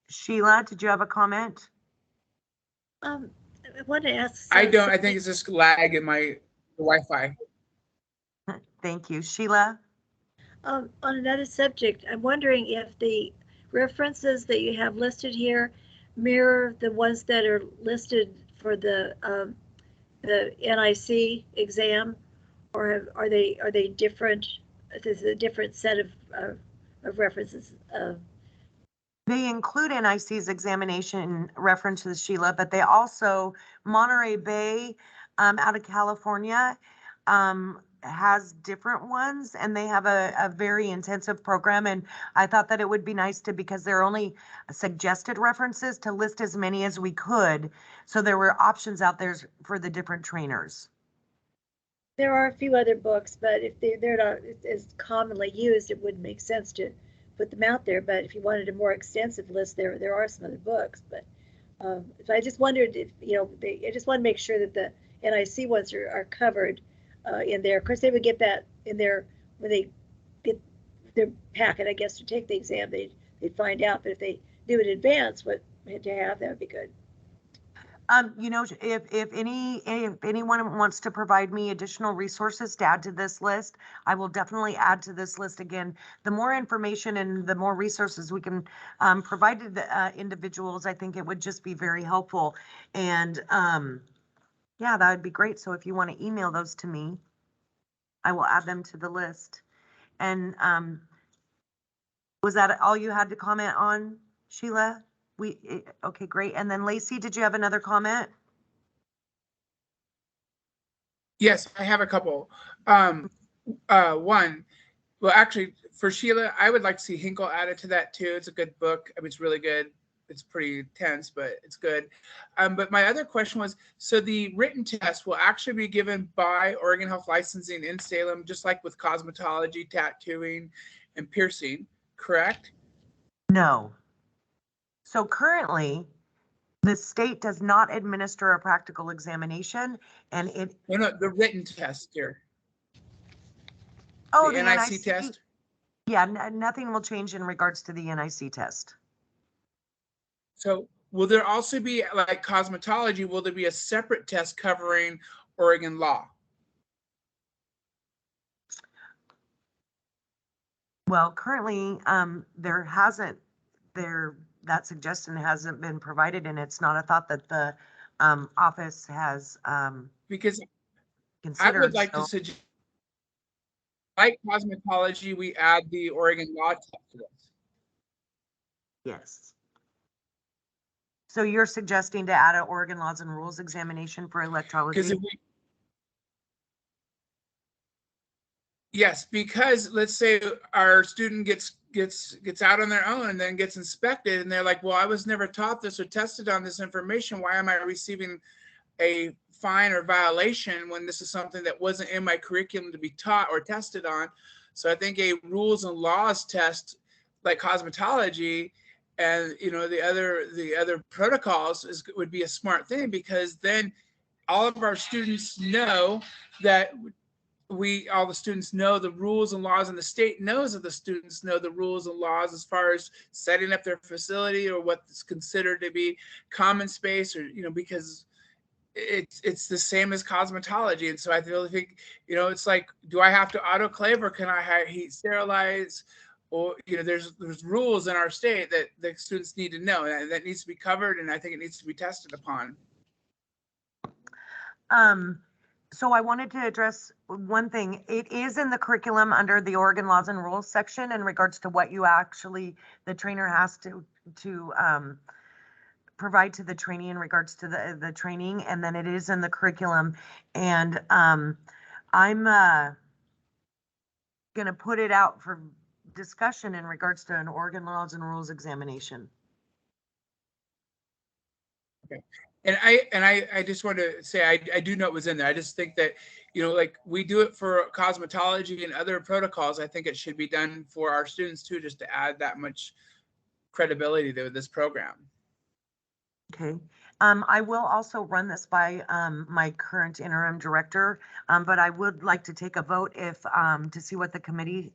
Sheila, did you have a comment? I want to ask. I don't. I think it's just lag in my Wi-Fi. Thank you. Sheila? On another subject, I'm wondering if the references that you have listed here mirror the ones that are listed for the NIC exam, or are they different? Is it a different set of references? They include NIC's examination references, Sheila, but they also, Monterey Bay out of California has different ones, and they have a very intensive program. And I thought that it would be nice to, because there are only suggested references, to list as many as we could. So there were options out there for the different trainers. There are a few other books, but if they're not as commonly used, it wouldn't make sense to put them out there. But if you wanted a more extensive list, there are some other books. But so I just wondered if, you know, I just want to make sure that the NIC ones are covered in there. Of course, they would get that in there when they get their packet, I guess, to take the exam. They'd find out. But if they knew in advance what to have, that would be good. You know, if anyone wants to provide me additional resources to add to this list, I will definitely add to this list again. The more information and the more resources we can provide to the individuals, I think it would just be very helpful. And yeah, that would be great. So if you want to email those to me, I will add them to the list. And was that all you had to comment on, Sheila? Okay, great. And then Lacey, did you have another comment? Yes, I have a couple. One, well, actually, for Sheila, I would like to see Hinkle added to that too. It's a good book. I mean, it's really good. it's pretty tense, but it's good. But my other question was, so the written test will actually be given by Oregon Health Licensing in Salem, just like with cosmetology, tattooing, and piercing, correct? No. So currently, the state does not administer a practical examination, and it, No, the written test here. oh, The NIC test? Yeah, nothing will change in regards to the NIC test. So will there also be, like cosmetology, will there be a separate test covering Oregon law? Well, currently, that suggestion hasn't been provided, and it's not a thought that the office has Because I considered. would like to suggest, like cosmetology, we add the Oregon law test to this. Yes. So you're suggesting to add an Oregon laws and rules examination for Because electrology? yes, because let's say our student gets out on their own and then gets inspected, and they're like, well, I was never taught this or tested on this information. Why am I receiving a fine or violation when this is something that wasn't in my curriculum to be taught or tested on? So I think a rules and laws test, like cosmetology and the other protocols, would be a smart thing, because then all of our students know that all the students know the rules and laws, and the state knows that the students know the rules and laws as far as setting up their facility or what's considered to be common space, or because it's the same as cosmetology. And so I really think, it's like, do I have to autoclave, or can I heat sterilize? Or there's rules in our state that the students need to know, and that needs to be covered, and I think it needs to be tested upon. So I wanted to address one thing. It is in the curriculum under the Oregon laws and rules section in regards to what the trainer has to provide to the trainee in regards to the training, and then it is in the curriculum. And I'm gonna put it out for discussion in regards to an Oregon laws and rules examination. Okay. And I just want to say, I do know it was in there. I just think that, like we do it for cosmetology and other protocols, I think it should be done for our students too, just to add that much credibility to this program. Okay. I will also run this by my current interim director, but I would like to take a vote to see what the committee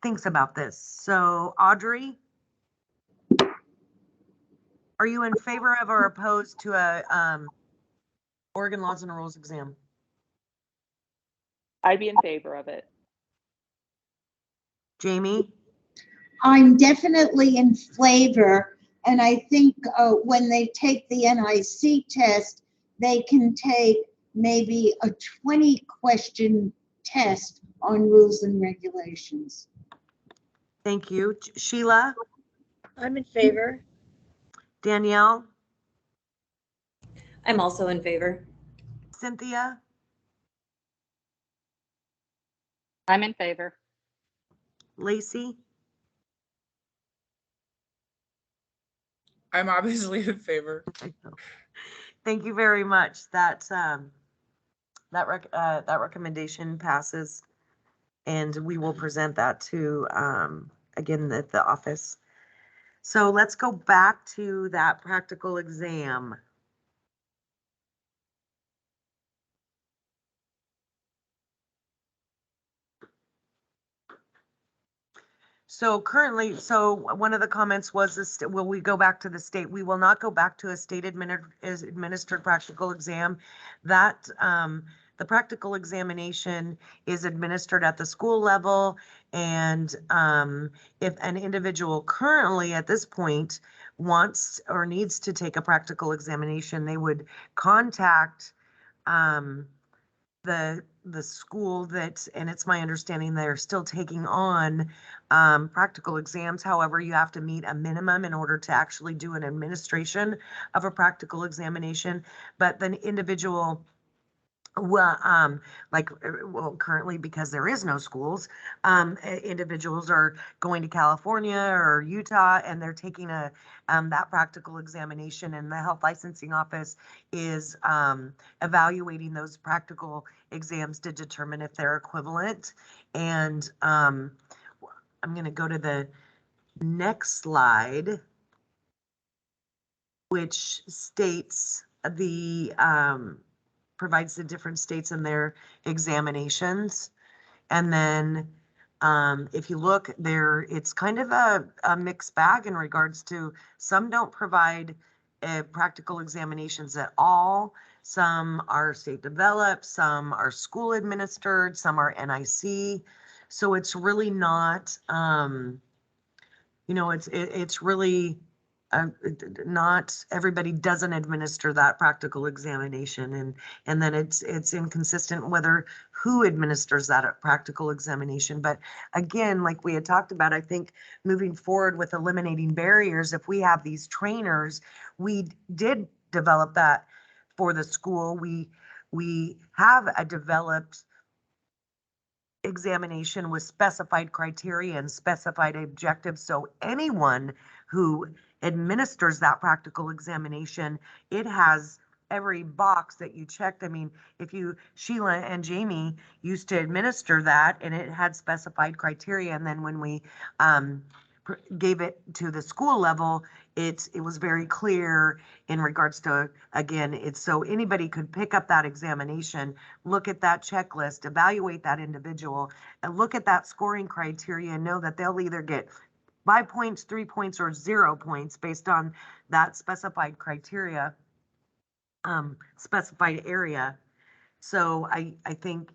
thinks about this. So Audrey, are you in favor of or opposed to a Oregon laws and rules exam? I'd be in favor of it. Jamie? I'm definitely in favor, and I think when they take the NIC test, they can take maybe a 20-question test on rules and regulations. Thank you. Sheila? I'm in favor. Danielle? I'm also in favor. Cynthia? I'm in favor. Lacey? I'm obviously in favor. Thank you very much. That recommendation passes, and we will present that to again the office. So let's go back to that practical exam. So currently, one of the comments was this, will we go back to the state? We will not go back to a state administered practical exam. That the practical examination is administered at the school level, and if an individual currently at this point wants or needs to take a practical examination, they would contact the school and it's my understanding they're still taking on practical exams. However, you have to meet a minimum in order to actually do an administration of a practical examination. But the individual Well, well, currently, because there is no schools, individuals are going to California or Utah, and they're taking that practical examination, and the health licensing office is evaluating those practical exams to determine if they're equivalent. And I'm going to go to the next slide, which states the provides the different states and their examinations. And then if you look there, it's kind of a mixed bag in regards to some don't provide practical examinations at all. Some are state developed, some are school administered, some are NIC. So it's really not, it's really not everybody doesn't administer that practical examination, and then it's inconsistent whether who administers that practical examination. But again, like we had talked about, I think moving forward with eliminating barriers, if we have these trainers, we did develop that for the school. We have a developed examination with specified criteria and specified objectives. So anyone who administers that practical examination, it has every box that you checked. I mean, Sheila and Jamie used to administer that, and it had specified criteria. And then when we gave it to the school level, it was very clear in regards to, again, it's so anybody could pick up that examination, look at that checklist, evaluate that individual, and look at that scoring criteria and know that they'll either get 5 points, 3 points, or 0 points based on that specified criteria, specified area. So I think,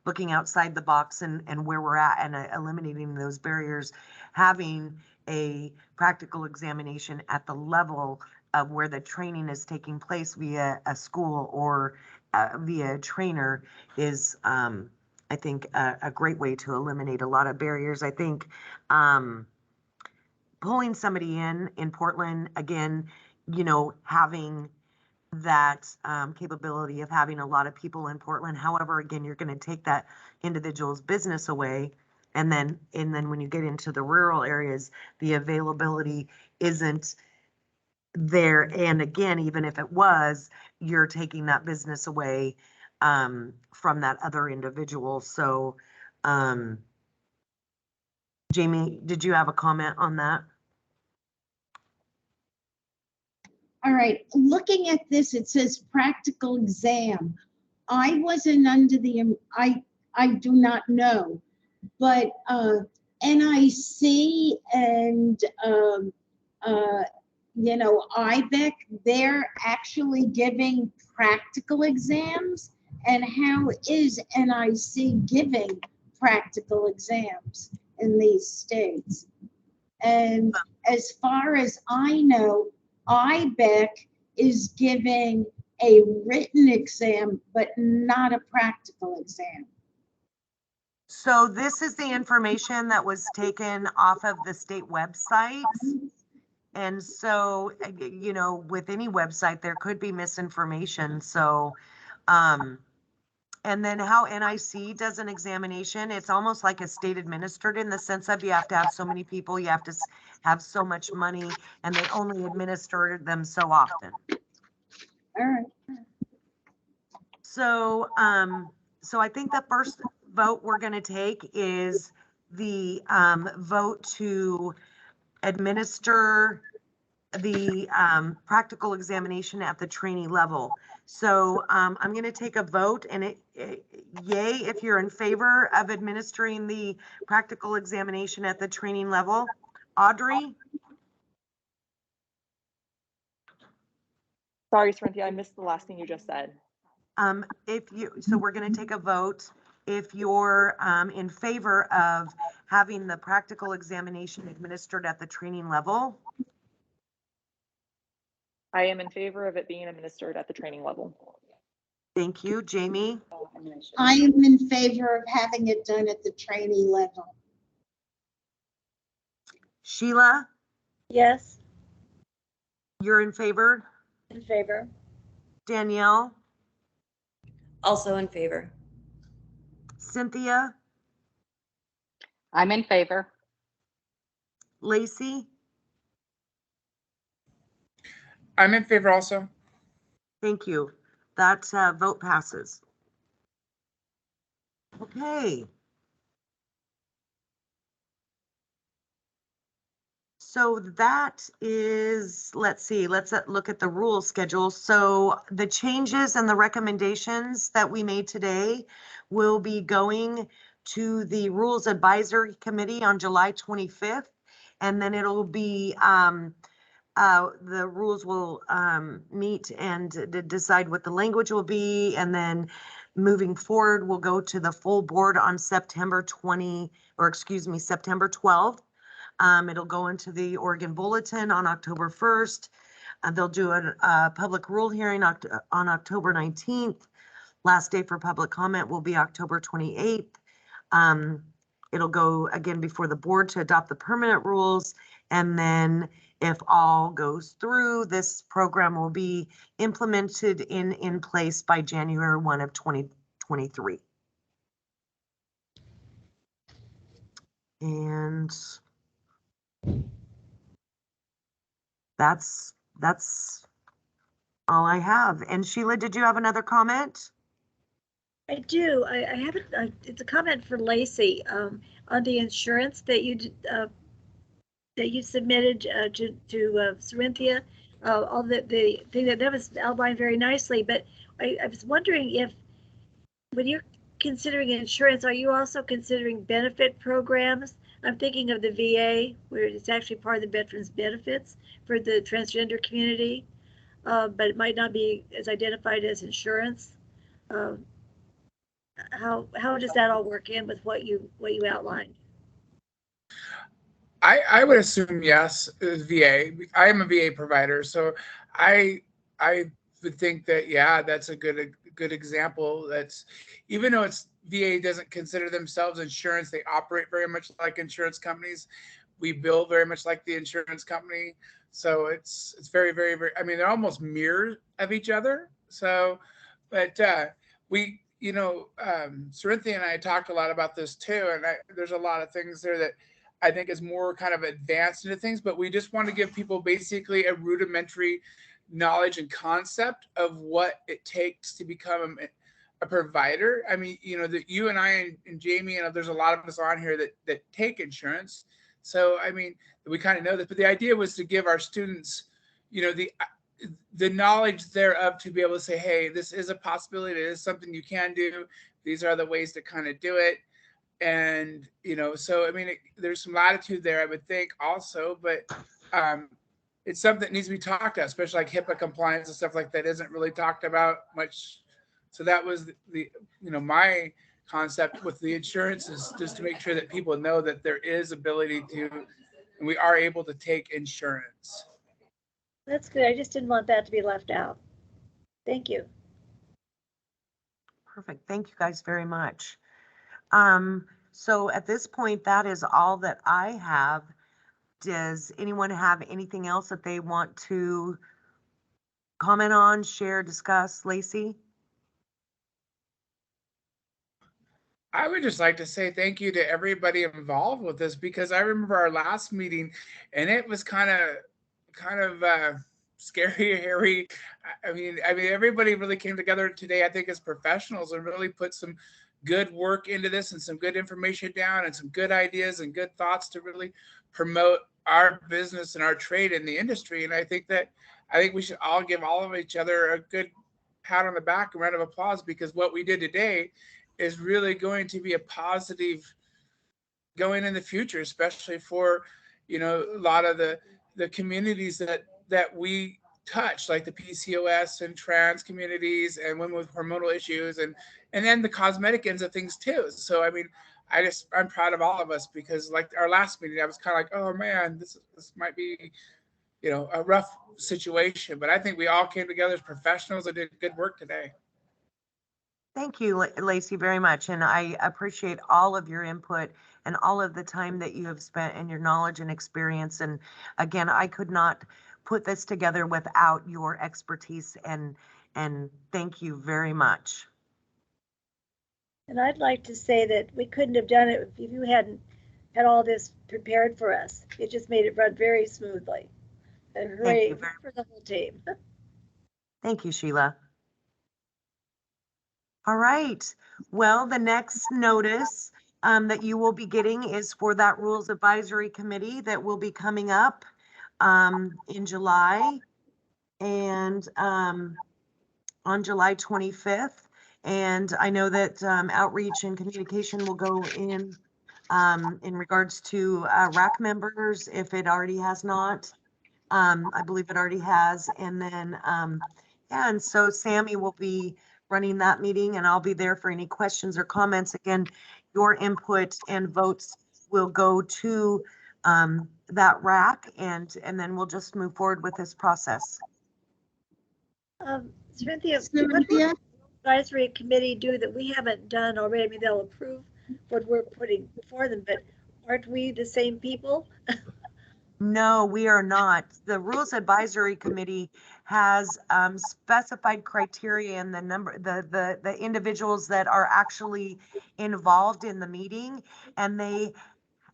looking outside the box and where we're at and eliminating those barriers, having a practical examination at the level of where the training is taking place via a school or via a trainer is, I think, a great way to eliminate a lot of barriers. I think pulling somebody in Portland, again, having that capability of having a lot of people in Portland. However, again, you're going to take that individual's business away. And then when you get into the rural areas, the availability isn't there. And again, even if it was, you're taking that business away from that other individual. So, Jamie, did you have a comment on that? All right, looking at this, it says practical exam. I wasn't under the, I do not know, but NIC and, IBEC, they're actually giving practical exams. And how is NIC giving practical exams in these states? And as far as I know, IBEC is giving a written exam, but not a practical exam. So this is the information that was taken off of the state websites. And so, with any website, there could be misinformation. So, and then how NIC does an examination, it's almost like a state administered in the sense of you have to have so many people, you have to have so much money, and they only administer them so often. All right. So, so I think the first vote we're going to take is the vote to administer the practical examination at the trainee level. So I'm going to take a vote, and yay if you're in favor of administering the practical examination at the training level. Audrey? Sorry, Cynthia, I missed the last thing you just said. So we're going to take a vote. If you're in favor of having the practical examination administered at the training level. I am in favor of it being administered at the training level. Thank you. Jamie? I am in favor of having it done at the trainee level. Sheila? Yes, You're in favor? in favor. Danielle? Also in favor. Cynthia, I'm in favor. Lacey, I'm in favor also. thank you. That vote passes. Okay. So that is, let's see, let's look at the rule schedule. So the changes and the recommendations that we made today will be going to the Rules Advisory Committee on July 25th. And then it'll be, the rules will meet and decide what the language will be. And then moving forward, we'll go to the full board on September 12th. It'll go into the Oregon Bulletin on October 1st. They'll do a public rule hearing on October 19th. Last day for public comment will be October 28th. It'll go again before the board to adopt the permanent rules. And then if all goes through, this program will be implemented in place by January 1 of 2023. And that's all I have. And Sheila, did you have another comment? I do. I have it. It's a comment for Lacey on the insurance that you submitted to Cerinthia. All the thing that was outlined very nicely. But I was wondering if, when you're considering insurance, are you also considering benefit programs? I'm thinking of the VA, where it's actually part of the veterans benefits for the transgender community, but it might not be as identified as insurance. How does that all work in with what you outlined? I would assume yes, VA. I am a VA provider, so I would think that yeah, that's a good example. That's, even though it's VA doesn't consider themselves insurance, they operate very much like insurance companies. We bill very much like the insurance company, so it's very, very, very. I mean, they're almost mirrors of each other. So, but we, Cerinthia and I talked a lot about this too, and there's a lot of things there that I think is more kind of advanced into things, but we just want to give people basically a rudimentary knowledge and concept of what it takes to become a provider. I mean, that you and I and Jamie, and there's a lot of us on here that take insurance. So, I mean, we kind of know that, but the idea was to give our students, the knowledge thereof to be able to say, hey, this is a possibility. It is something you can do. These are the ways to kind of do it. And so I mean, there's some latitude there, I would think, also, but it's something that needs to be talked about, especially like HIPAA compliance and stuff like that isn't really talked about much. So that was the my concept with the insurance, is just to make sure that people know that there is ability to, and we are able to take insurance. That's good. I just didn't want that to be left out. Thank you. Perfect. Thank you guys very much. So at this point, that is all that I have. Does anyone have anything else that they want to comment on, share, discuss? Lacey? I would just like to say thank you to everybody involved with this, because I remember our last meeting and it was kind of scary, hairy. I mean, everybody really came together today, I think, as professionals, and really put some good work into this and some good information down and some good ideas and good thoughts to really promote our business and our trade in the industry. And I think we should all give all of each other a good pat on the back, a round of applause, because what we did today is really going to be a positive going in the future, especially for, a lot of the communities that we touch, like the PCOS and trans communities and women with hormonal issues, and then the cosmetic ends of things too. So, I mean, I'm proud of all of us, because like our last meeting, I was kind of like, oh man, this might be, a rough situation, but I think we all came together as professionals and did good work today. Thank you, Lacey, very much. And I appreciate all of your input and all of the time that you have spent and your knowledge and experience. And again, I could not put this together without your expertise, and thank you very much. And I'd like to say that we couldn't have done it if you hadn't had all this prepared for us. It just made it run very smoothly. And hooray you very for the whole team. Thank you, Sheila. All right. Well, the next notice that you will be getting is for that Rules Advisory Committee that will be coming up in July and on July 25th. And I know that outreach and communication will go in regards to RAC members, if it already has not. I believe it already has. And then, yeah, and so Sammy will be running that meeting and I'll be there for any questions or comments. Again, your input and votes will go to that RAC and then we'll just move forward with this process. Cynthia, what Cynthia? will the advisory committee do that we haven't done already? I mean, they'll approve what we're putting before them, but aren't we the same people? No, we are not. The Rules Advisory Committee has specified criteria and the number, the individuals that are actually involved in the meeting, and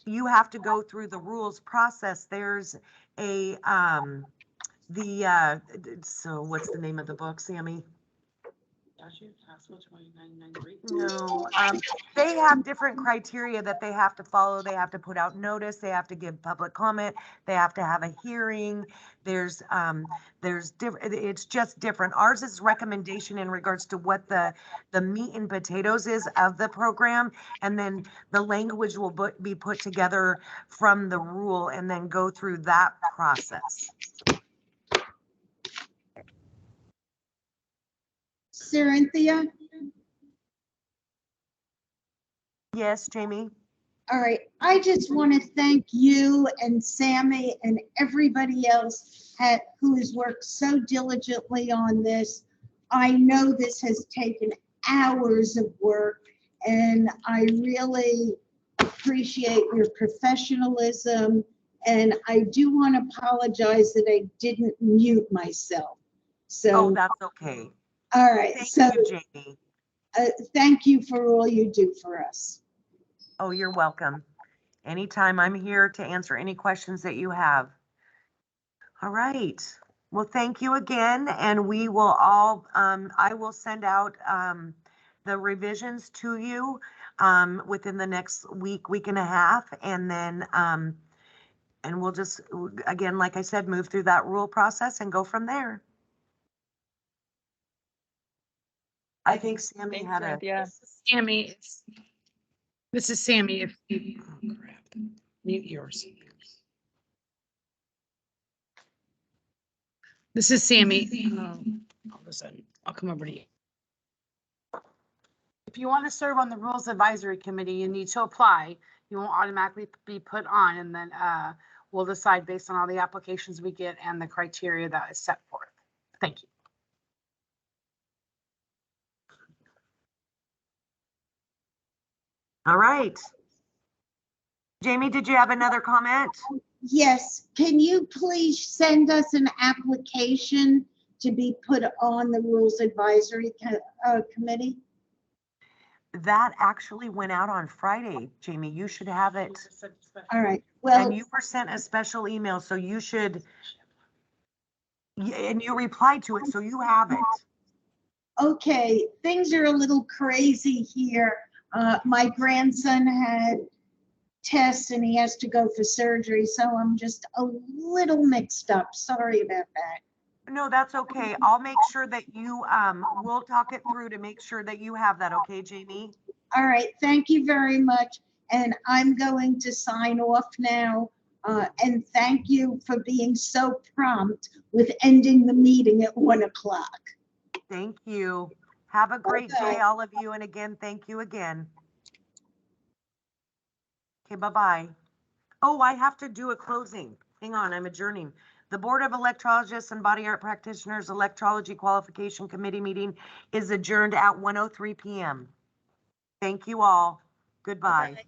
you have to go through the rules process. There's a so what's the name of the book, Sammy? No, they have different criteria that they have to follow. They have to put out notice. They have to give public comment. They have to have a hearing. There's different. It's just different. Ours is recommendation in regards to what the meat and potatoes is of the program, and then the language will be put together from the rule, and then go through that process. Cynthia? Yes, Jamie. All right, I just want to thank you and Sammy and everybody else who has worked so diligently on this. I know this has taken hours of work, and I really appreciate your professionalism. And I do want to apologize that I didn't mute myself. So, Oh, that's okay. all right. Thank So, you, Jamie. thank you for all you do for us. Oh, you're welcome. Anytime, I'm here to answer any questions that you have. All right. Well, thank you again. And we will all, I will send out the revisions to you within the next week and a half. And then, and we'll just, again, like I said, move through that rule process and go from there. I think Sammy Thanks, had Cynthia. Sammy, this is Sammy. If you mute yours. This is Sammy. All of a sudden, I'll come over to you. If you want to serve on the Rules Advisory Committee, you need to apply. You won't automatically be put on, and then we'll decide based on all the applications we get and the criteria that is set forth. Thank you. All right. Jamie, did you have another comment? Yes, can you please send us an application to be put on the Rules Advisory Committee? That actually went out on Friday, Jamie. You should have it. All right, well, And you were sent a special email, so you should, and you replied to it, so you have it. okay, things are a little crazy here. My grandson had tests and he has to go for surgery, so I'm just a little mixed up. Sorry about that. No, that's okay. I'll make sure that you, we'll talk it through to make sure that you have that, okay, Jamie? All right, thank you very much. And I'm going to sign off now. And thank you for being so prompt with ending the meeting at 1 o'clock. Thank you. Have a great day, all of you. And again, thank you again. Okay, bye-bye. Oh, I have to do a closing. Hang on, I'm adjourning. The Board of Electrologists and Body Art Practitioners Electrology Qualification Committee meeting is adjourned at 1:03 p.m. Thank you all. Goodbye. Bye.